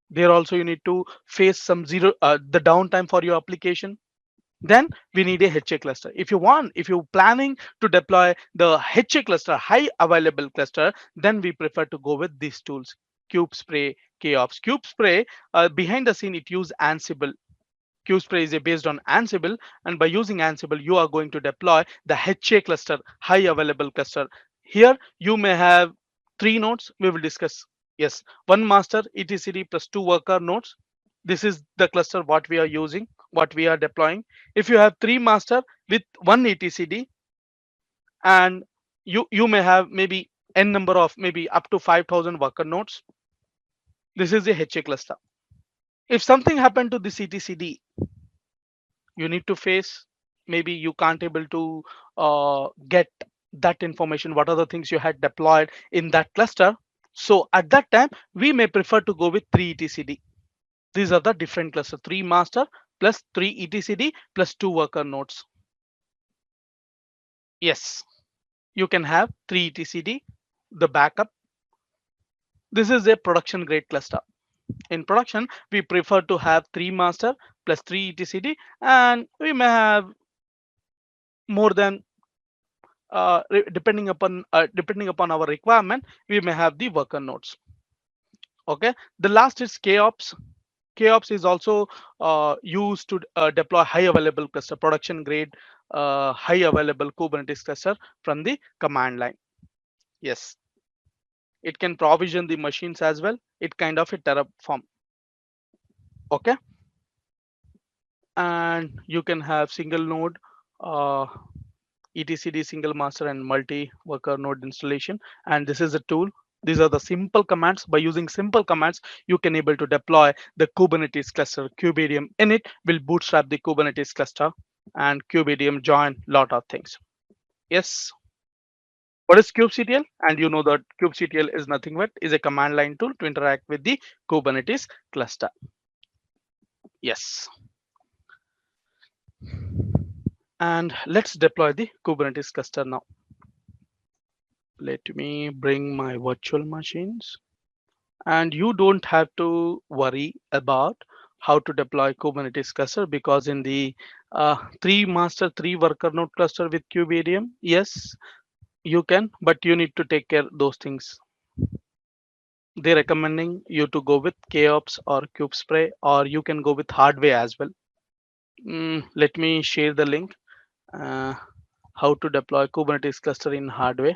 There also you need to face some zero the downtime for your application. Then we need a HA cluster. If you're planning to deploy the HA cluster, high available cluster, then we prefer to go with these tools. KubeSpray, KOps. KubeSpray, behind the scene, it use Ansible. QSpray is based on Ansible, and by using Ansible, you are going to deploy the HA cluster, high available cluster. Here, you may have 3 nodes. We will discuss. Yes, one master etcd plus 2 worker nodes. This is the cluster what we are using, what we are deploying. If you have 3 master with one etcd, and you may have maybe n number of maybe up to 5,000 worker nodes. This is a HA cluster. If something happened to this etcd, you need to face, maybe you can't able to get that information, what are the things you had deployed in that cluster. So at that time we may prefer to go with 3 etcd. These are the different cluster: 3 master plus 3 etcd plus 2 worker nodes. Yes, you can have 3 etcd, the backup. This is a production grade cluster. In production we prefer to have 3 master plus 3 etcd, and we may have more than depending upon our requirement, we may have the worker nodes. Okay, the last is KOps. KOps is also used to deploy high available cluster, production grade high available Kubernetes cluster from the command line. Yes, it can provision the machines as well. It kind of a Terraform. Okay, and you can have single node, etcd single master and multi worker node installation. And this is a tool. These are the simple commands. By using simple commands, you can able to deploy the Kubernetes cluster. kubeadm init will bootstrap the Kubernetes cluster, and kubeadm join lot of things. Yes, what is kubectl? And you know that kubectl is nothing but is a command line tool to interact with the Kubernetes cluster. Yes, and let's deploy the Kubernetes cluster now. Let me bring my virtual machines. And you don't have to worry about how to deploy Kubernetes cluster, because in the 3 master 3 worker node cluster with kubeadm, yes, you can, but you need to take care those things. They're recommending you to go with KOps or KubeSpray, or you can go with hardware as well. Let me share the link. uh, how to deploy Kubernetes cluster in hardware.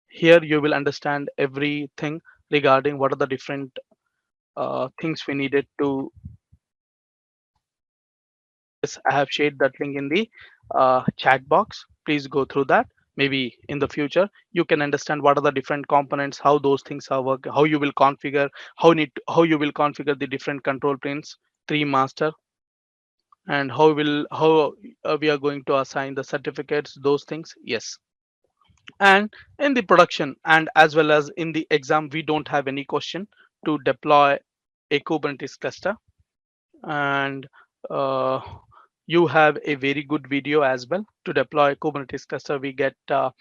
Here you will understand everything regarding what are the different things we needed to. Yes, I have shared that link in the chat box. Please go through that. Maybe in the future you can understand what are the different components, how those things are work, how you will configure, how you will configure the different control planes, 3 master, and how we are going to assign the certificates, those things. Yes, and in the production and as well as in the exam, we don't have any question to deploy a Kubernetes cluster. And uh, you have a very good video as well to deploy Kubernetes cluster. We get a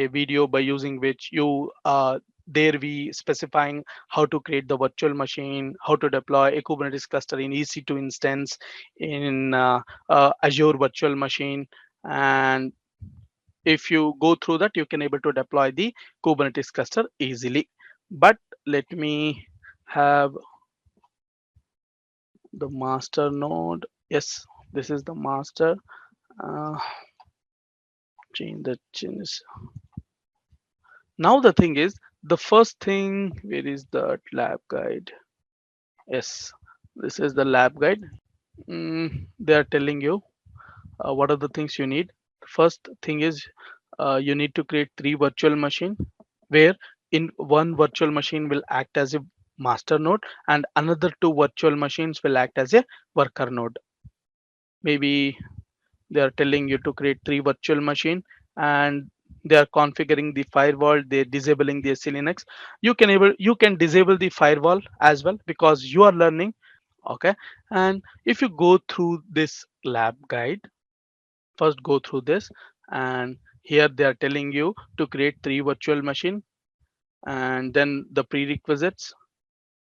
video by using which you There we specifying how to create the virtual machine, how to deploy a Kubernetes cluster in EC2 instance, in Azure virtual machine. And if you go through that, you can able to deploy the Kubernetes cluster easily. But let me have the master node. Yes, this is the master. uh, Change the change. Now the thing is, the first thing, where is the lab guide? Yes, this is the lab guide. They are telling you what are the things you need. First thing is, you need to create 3 virtual machine, where in one virtual machine will act as a master node and another 2 virtual machines will act as a worker node. Maybe they are telling you to create 3 virtual machine, and they are configuring the firewall, they're disabling the SLNX. You can disable the firewall as well, because you are learning. Okay. And if you go through this lab guide, first go through this, and here they are telling you to create 3 virtual machine, and then the prerequisites.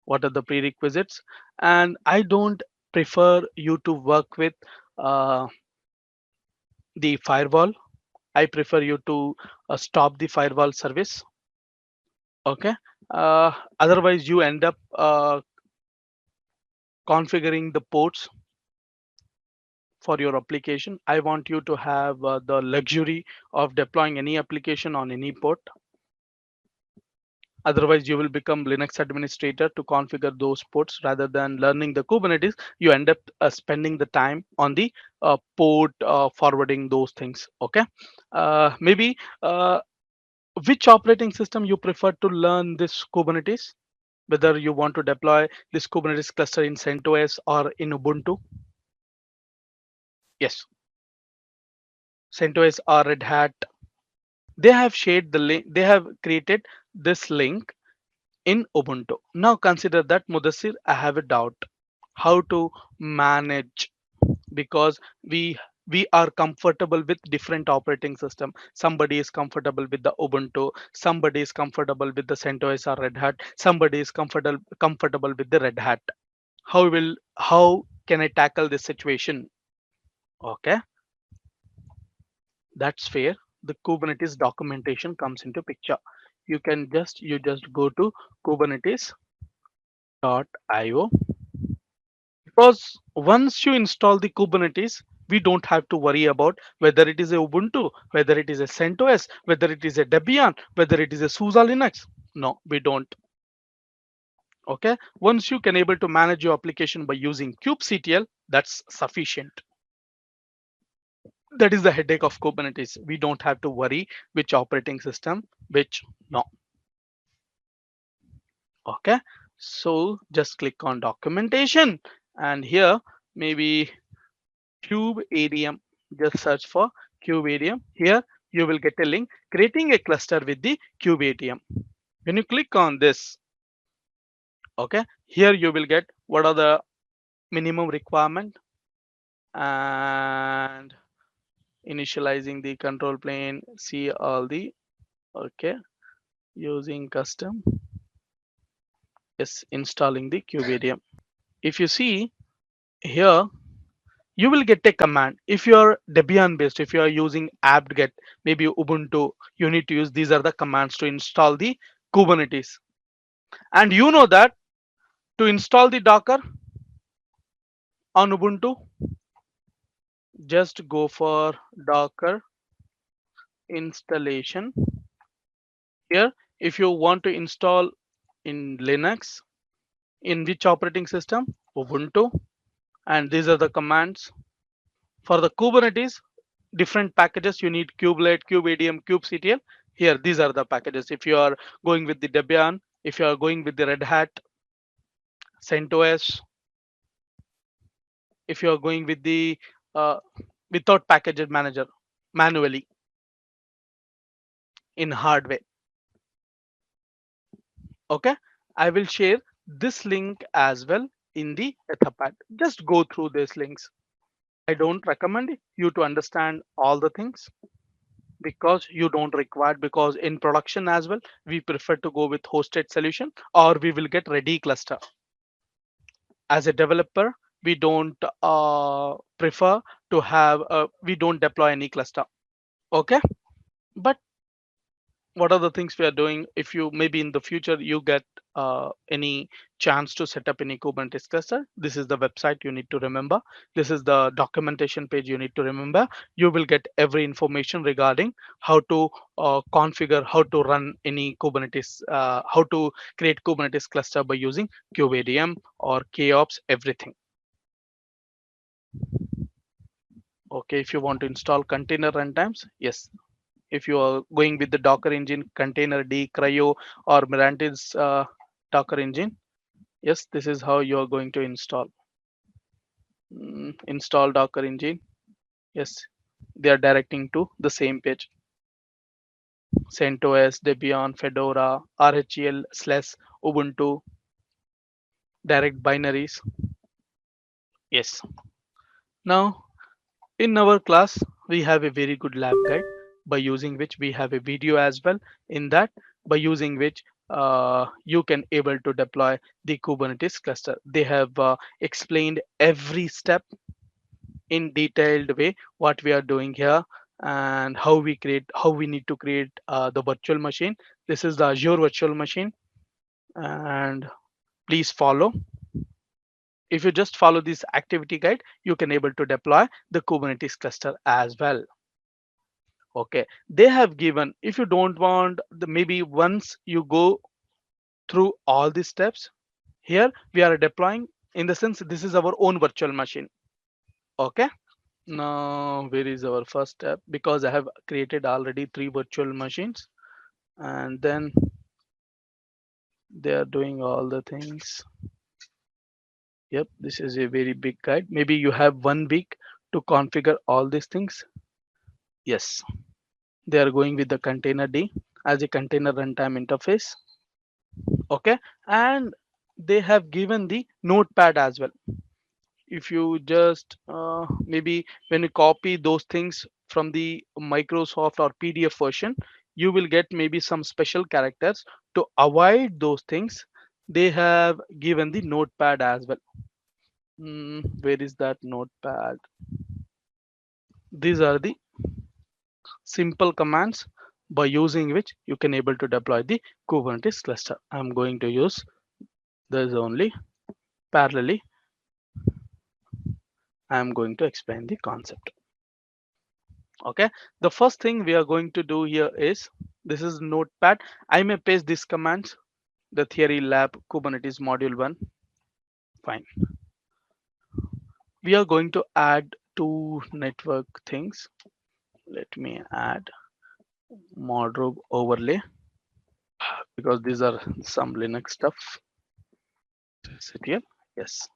What are the prerequisites? And I don't prefer you to work with uh, the firewall. I prefer you to stop the firewall service. Okay. Otherwise you end up configuring the ports for your application. I want you to have the luxury of deploying any application on any port. Otherwise you will become Linux administrator to configure those ports rather than learning the Kubernetes. You end up spending the time on the port forwarding those things. Okay. Maybe which operating system you prefer to learn this Kubernetes? Whether you want to deploy this Kubernetes cluster in CentOS or in Ubuntu? Yes, CentOS or Red Hat. They have shared the link. They have created this link in Ubuntu. Now consider that, Mudassir, I have a doubt. How to manage, because we are comfortable with different operating system. Somebody is comfortable with the Ubuntu, somebody is comfortable with the CentOS or Red Hat, somebody is comfortable with the Red Hat. How can I tackle this situation? Okay, that's fair. The Kubernetes documentation comes into picture. You just go to kubernetes.io, because once you install the Kubernetes, we don't have to worry about whether it is a Ubuntu, whether it is a CentOS, whether it is a Debian, whether it is a SUSE Linux. No, we don't. Okay, once you can able to manage your application by using kubectl, that's sufficient. That is the headache of Kubernetes. We don't have to worry which operating system, which no. Okay, so just click on documentation, and here maybe KubeADM. Just search for KubeADM. Here you will get a link creating a cluster with the KubeADM. When you click on this, okay, here you will get what are the minimum requirement, and initializing the control plane, see all the, okay, using custom, is installing the KubeADM. If you see here, you will get a command. If you are Debian based, if you are using apt-get, maybe Ubuntu, you need to use these are the commands to install the Kubernetes. And you know that to install the Docker on Ubuntu, just go for Docker installation. Here, if you want to install in Linux, in which operating system? Ubuntu. And these are the commands. For the Kubernetes, different packages you need: kubelet, kubeadm, kubectl. Here these are the packages. If you are going with the Debian, if you are going with the Red Hat, CentOS, if you are going with the without package manager, manually in hard way. Okay, I will share this link as well in the Etherpad. Just go through these links. I don't recommend you to understand all the things, because you don't require, because in production as well we prefer to go with hosted solution, or we will get ready cluster. As a developer, we don't prefer to have we don't deploy any cluster. Okay, but what are the things we are doing? If you maybe in the future you get any chance to set up any Kubernetes cluster, this is the website you need to remember. This is the documentation page you need to remember. You will get every information regarding how to configure, how to run any Kubernetes, how to create Kubernetes cluster by using KubeADM or KOps, everything. Okay, if you want to install container runtimes, yes. If you are going with the Docker engine, containerd, cryo, or Mirantis Docker engine, yes, this is how you are going to install. Install Docker engine. Yes, they are directing to the same page. CentOS, Debian, Fedora, RHEL, Slash, Ubuntu, direct binaries. Yes. Now, in our class, we have a very good lab guide by using which we have a video as well. In that, by using which you can able to deploy the Kubernetes cluster. They have explained every step in detailed way what we are doing here, and how we need to create the virtual machine. This is the Azure virtual machine, and please follow. If you just follow this activity guide, you can able to deploy the Kubernetes cluster as well. Okay, they have given, if you don't want the, maybe once you go through all these steps, here we are deploying, in the sense this is our own virtual machine. Okay, now where is our first step? Because I have created already 3 virtual machines, and then they are doing all the things. Yep, this is a very big guide. Maybe you have 1 week to configure all these things. Yes, they are going with the containerd as a container runtime interface. Okay, and they have given the notepad as well. If you just maybe when you copy those things from the Microsoft or PDF version, you will get maybe some special characters. To avoid those things, they have given the notepad as well. Where is that notepad? These are the simple commands by using which you can able to deploy the Kubernetes cluster. I'm going to use this only. Parallelly, I'm going to explain the concept. Okay, the first thing we are going to do here is, this is notepad. I may paste these commands, the theory lab Kubernetes module 1. Fine. We are going to add 2 network things. Let me add modrobe overlay, because these are some Linux stuff. Is it here? Yes.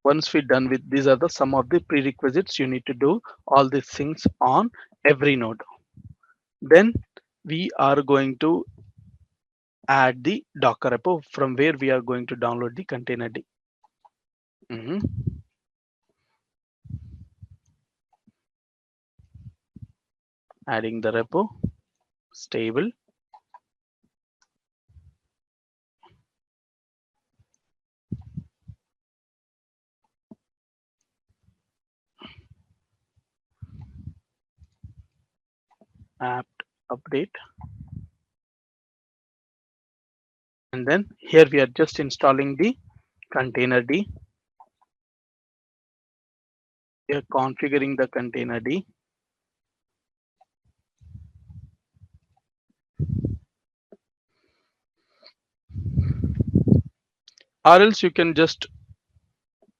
Once we're done with, these are the some of the prerequisites you need to do all these things on every node. Then we are going to add the Docker repo from where we are going to download the containerd. Adding the repo, stable, apt update, and then here we are just installing the containerd. We are configuring the containerd. Or else you can just,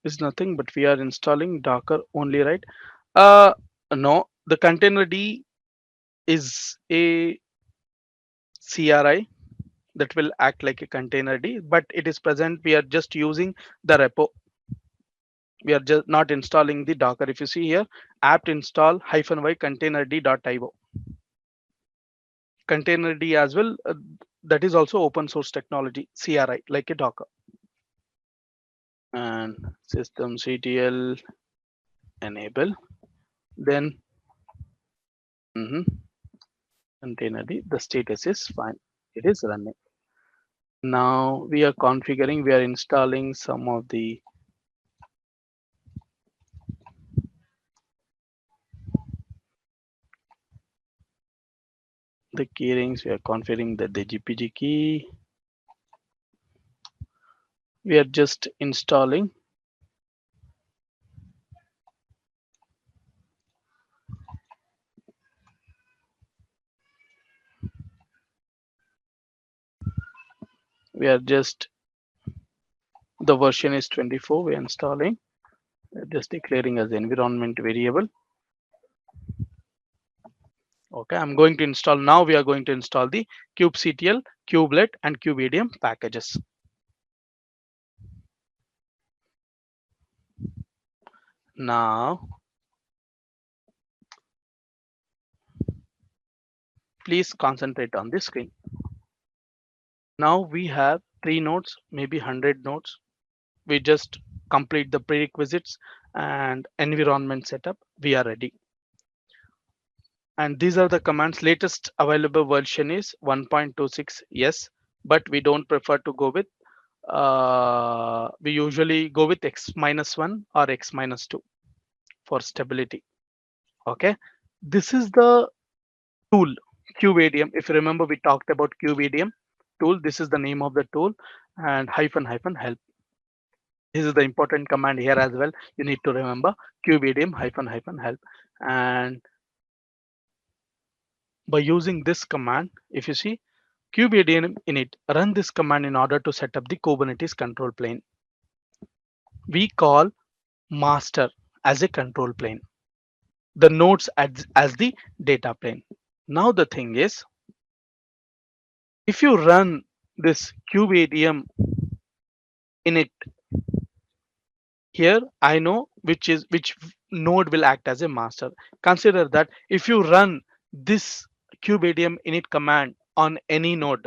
is nothing, but we are installing Docker only, right? No, the containerd is a CRI that will act like a containerd, but it is present. We are just using the repo. We are just not installing the Docker. If you see here, apt install -y containerd.io. Containerd as well. That is also open source technology, CRI, like a Docker. And systemctl enable. Then container D, the status is fine. It is running. Now we are configuring, we are installing some of the key rings. We are configuring the GPG key. We are just installing we are just the version is 24. We are installing, just declaring as environment variable. Okay, I'm going to install now. We are going to install the kubectl, kubelet, and kubedium packages. Now, please concentrate on the screen. Now we have 3 nodes, maybe 100 nodes. We just complete the prerequisites and environment setup. We are ready. And these are the commands. Latest available version is 1.26. Yes, but we don't prefer to go with. We usually go with x-1 or x-2 for stability. Okay, this is the tool Kubedium. If you remember, we talked about Kubedium tool. This is the name of the tool, and hyphen hyphen help. This is the important command here as well. You need to remember Kubedium hyphen hyphen help. And by using this command, if you see Kubedium init, run this command in order to set up the Kubernetes control plane. We call master as a control plane, the nodes as the data plane. Now the thing is, if you run this Kubedium init here, I know which node will act as a master. Consider that if you run this Kubedium init command on any node,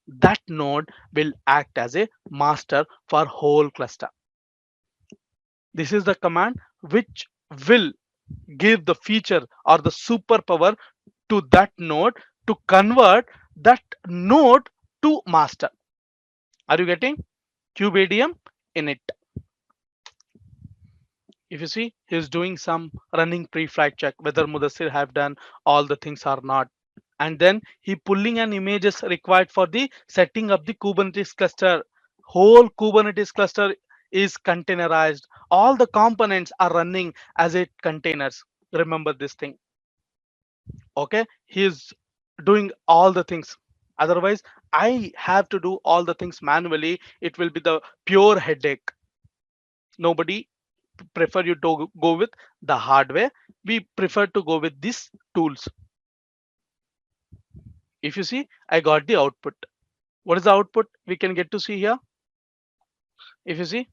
that node will act as a master for whole cluster. This is the command which will give the feature or the superpower to that node to convert that node to master. Are you getting? Kubedium init. If you see, he's doing some running pre-flight check whether Mudassir have done all the things or not. And then he pulling an images required for the setting up the Kubernetes cluster. Whole Kubernetes cluster is containerized. All the components are running as a containers. Remember this thing. Okay, he's doing all the things. Otherwise, I have to do all the things manually. It will be the pure headache. Nobody prefer you to go with the hardware. We prefer to go with these tools. If you see, I got the output. What is the output we can get to see here? If you see,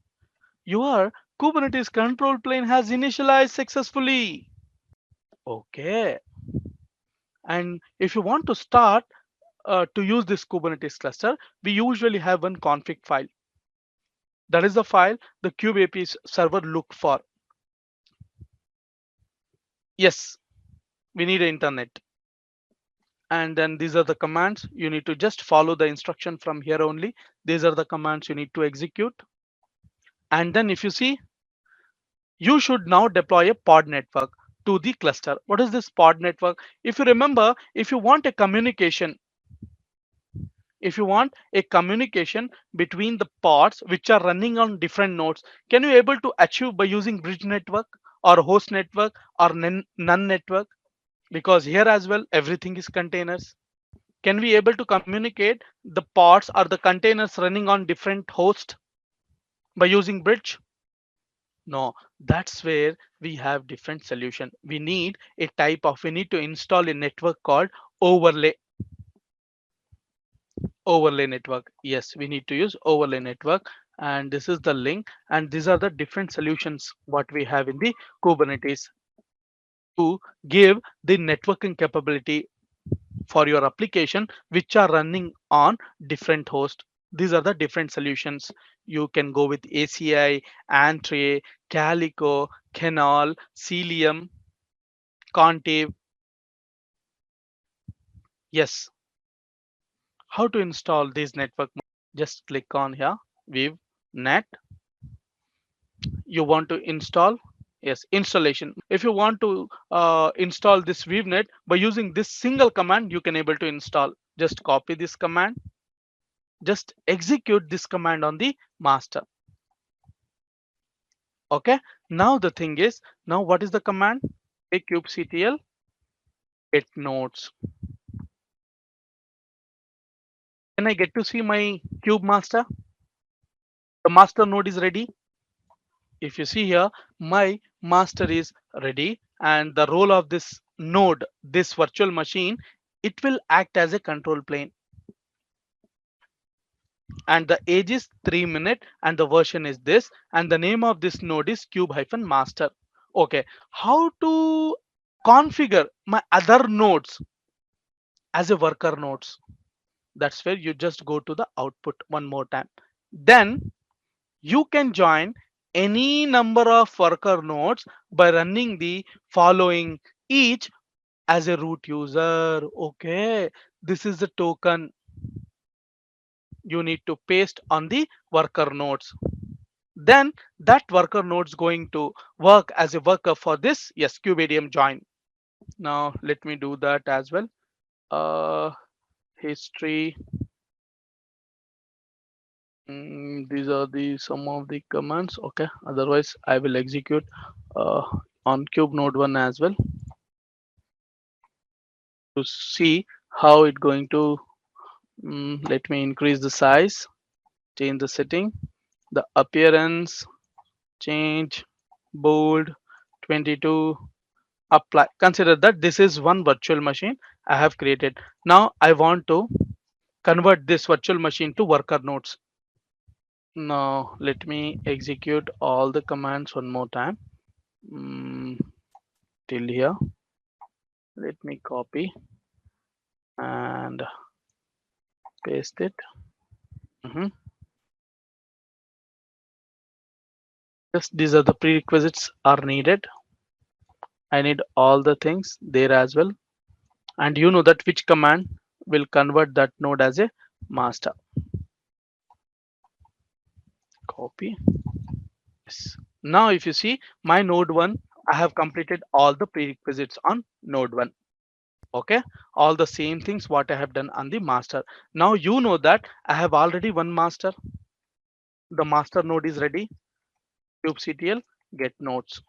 your Kubernetes control plane has initialized successfully. Okay. And if you want to start to use this Kubernetes cluster, we usually have one config file. That is the file the kubeAPI server look for. Yes, we need internet. And then these are the commands. You need to just follow the instruction from here only. These are the commands you need to execute. And then if you see, you should now deploy a pod network to the cluster. What is this pod network? If you remember, if you want a communication between the pods which are running on different nodes, can you able to achieve by using bridge network or host network or none network? Because here as well, everything is containers. Can we able to communicate the pods or the containers running on different hosts by using bridge? No, that's where we have different solution. We need to install a network called overlay. Overlay network. Yes, we need to use overlay network. And this is the link. And these are the different solutions what we have in the Kubernetes to give the networking capability for your application which are running on different hosts. These are the different solutions. You can go with ACI, Antray, Calico, Canal, Cilium, Concave. Yes. How to install this network? Just click on here, view net. You want to install? Yes, installation. If you want to install this ViewNet by using this single command, you can able to install. Just copy this command. Just execute this command on the master. Okay. Now the thing is, now what is the command? A kubectl get nodes. Can I get to see my cube master? The master node is ready. If you see here, my master is ready, and the role of this node, this virtual machine, it will act as a control plane, and the age is 3 minutes, and the version is this, and the name of this node is cube-master. Okay, how to configure my other nodes as a worker nodes? That's where you just go to the output one more time. Then you can join any number of worker nodes by running the following, each as a root user. Okay, this is the token you need to paste on the worker nodes. Then that worker node's going to work as a worker for this, yes, kubeadm join. Now let me do that as well. History. These are the some of the commands. Okay, otherwise I will execute uh, on cube node 1 as well to see how it going to. Let me increase the size, change the setting, the appearance, change, bold, 22, apply. Consider that this is one virtual machine I have created. Now I want to convert this virtual machine to worker nodes. Now let me execute all the commands one more time. Mm, till here. Let me copy and paste it. Mhm. Just these are the prerequisites are needed. I need all the things there as well. And you know that which command will convert that node as a master. Copy. Yes. Now if you see my node 1, I have completed all the prerequisites on node 1. Okay, all the same things what I have done on the master. Now you know that I have already one master. The master node is ready. kubectl get nodes.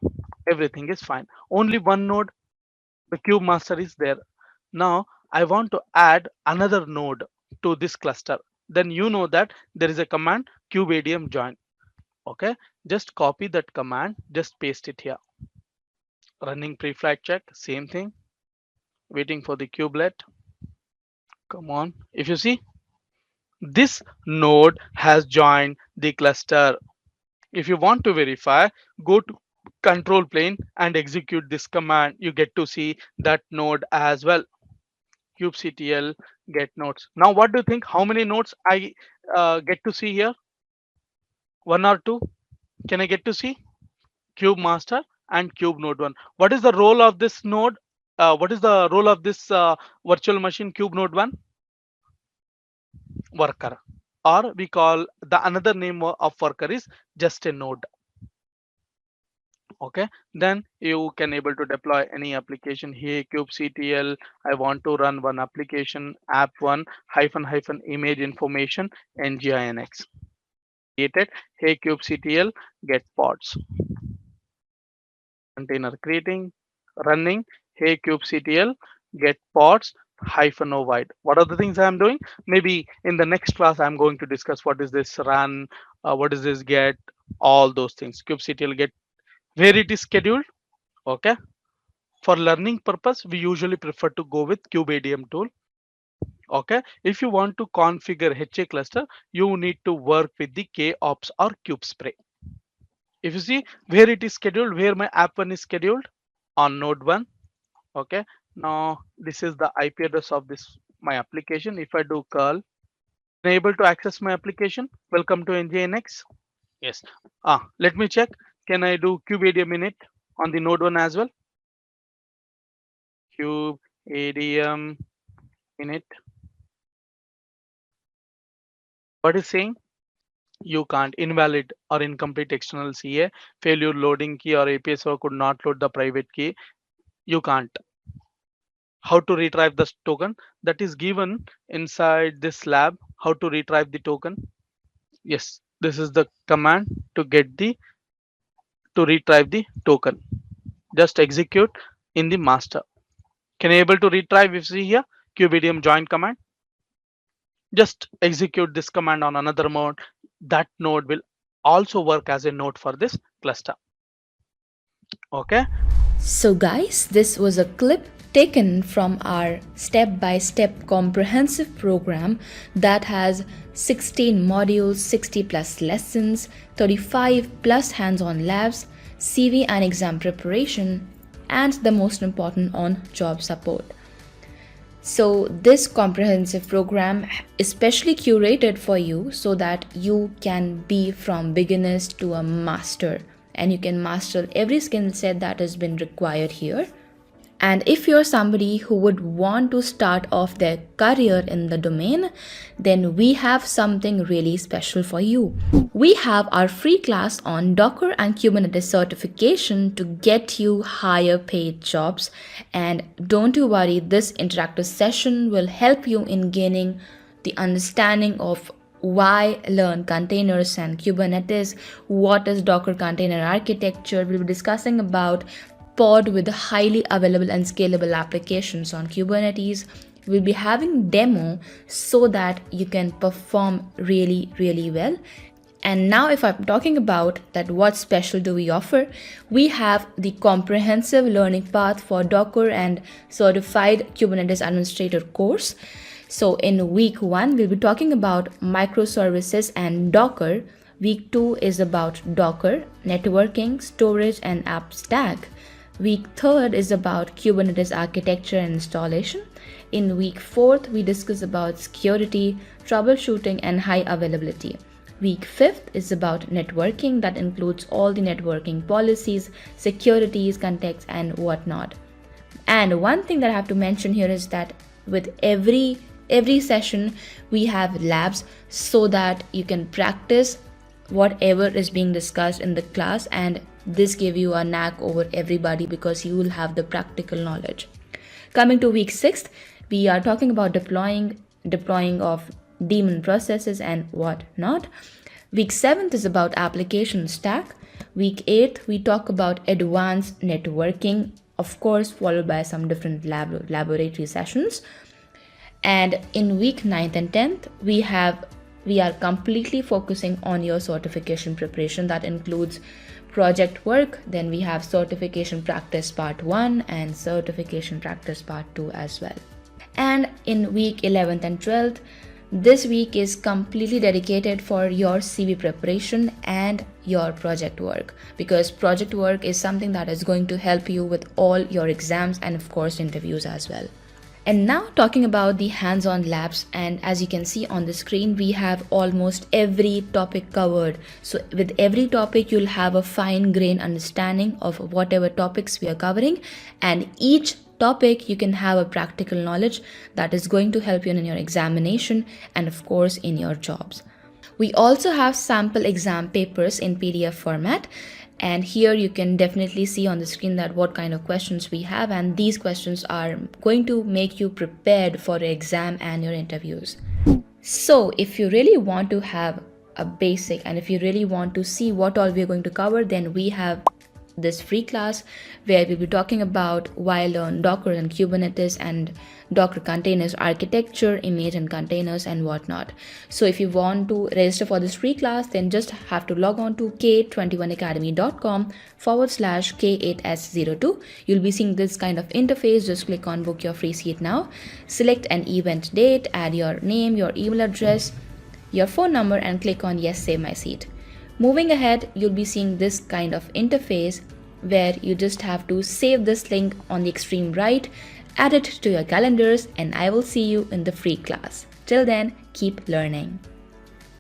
Everything is fine. Only one node, the cube master is there. Now I want to add another node to this cluster. Then you know that there is a command kubeadm join. Okay, just copy that command, just paste it here. Running pre-flight check, same thing. Waiting for the kubelet. Come on. If you see, this node has joined the cluster. If you want to verify, go to control plane and execute this command. You get to see that node as well. kubectl get nodes. Now what do you think? How many nodes I get to see here? One or two? Can I get to see? Cube master and cube node 1. What is the role of this node? What is the role of this virtual machine cube node 1? Worker, or we call the another name of worker is just a node. Okay, then you can able to deploy any application here. kubectl, I want to run one application, app1 hyphen hyphen image information nginx created. Hey kubectl get pods, container creating, running. Hey kubectl get pods hyphen override. What are the things I'm doing? Maybe in the next class I'm going to discuss what is this run, what is this get, all those things. kubectl get, where it is scheduled. Okay, for learning purpose we usually prefer to go with kubeadm tool. Okay, if you want to configure ha cluster, you need to work with the kops or kubespray. If you see where it is scheduled, where my app1 is scheduled, on node 1. Okay, now this is the IP address of this my application. If I do curl, I'm able to access my application. Welcome to nginx. Yes. Let me check. Can I do kubeadm init on the node 1 as well? Kubeadm in it. What is saying? You can't. Invalid or incomplete external CA, failure loading key or API server could not load the private key. You can't. How to retrieve the token? That is given inside this lab. How to retrieve the token? Yes, this is the command to get the to retrieve the token. Just execute in the master. Can you able to retrieve? If you see here, qbdm join command. Just execute this command on another node. That node will also work as a node for this cluster. Okay. So guys, this was a clip taken from our step-by-step comprehensive program that has 16 modules, 60 plus lessons, 35 plus hands-on labs, CV and exam preparation, and the most important, on-job support. So this comprehensive program especially curated for you so that you can be from beginners to a master, and you can master every skill set that has been required here. And if you're somebody who would want to start off their career in the domain, then we have something really special for you. We have our free class on Docker and Kubernetes certification to get you higher paid jobs. And don't you worry, this interactive session will help you in gaining the understanding of why learn containers and Kubernetes, what is Docker container architecture. We'll be discussing about pod with highly available and scalable applications on Kubernetes. We'll be having demo so that you can perform really, really well. And now if I'm talking about that, what special do we offer? We have the comprehensive learning path for Docker and certified Kubernetes administrator course. So in week 1, we'll be talking about microservices and Docker. Week 2 is about Docker, networking, storage, and app stack. Week 3 is about Kubernetes architecture and installation. In week 4, we discuss about security, troubleshooting, and high availability. Week 5 is about networking, that includes all the networking policies, securities, context, and whatnot. And one thing that I have to mention here is that with every session we have labs so that you can practice whatever is being discussed in the class, and this give you a knack over everybody because you will have the practical knowledge. Coming to week 6, we are talking about deploying of daemon processes and whatnot. Week 7 is about application stack. Week 8, we talk about advanced networking, of course, followed by some different laboratory sessions. And in week 9th and 10th, we are completely focusing on your certification preparation. That includes project work. Then we have certification practice part 1 and certification practice part 2 as well. And in week 11th and 12th, this week is completely dedicated for your CV preparation and your project work, because project work is something that is going to help you with all your exams and of course interviews as well. And now talking about the hands-on labs, and as you can see on the screen, we have almost every topic covered. So with every topic, you'll have a fine-grained understanding of whatever topics we are covering, and each topic you can have a practical knowledge that is going to help you in your examination and of course in your jobs. We also have sample exam papers in PDF format. And here you can definitely see on the screen that what kind of questions we have, and these questions are going to make you prepared for your exam and your interviews. So if you really want to have a basic, and if you really want to see what all we're going to cover, then we have this free class where we'll be talking about why learn Docker and Kubernetes and Docker containers architecture, image and containers and whatnot. So if you want to register for this free class, then just have to log on to K21Academy.com/K8S02. You'll be seeing this kind of interface. Just click on book your free seat now, select an event date, add your name, your email address, your phone number, and click on yes, save my seat. Moving ahead, you'll be seeing this kind of interface where you just have to save this link on the extreme right, add it to your calendars, and I will see you in the free class. Till then, keep learning.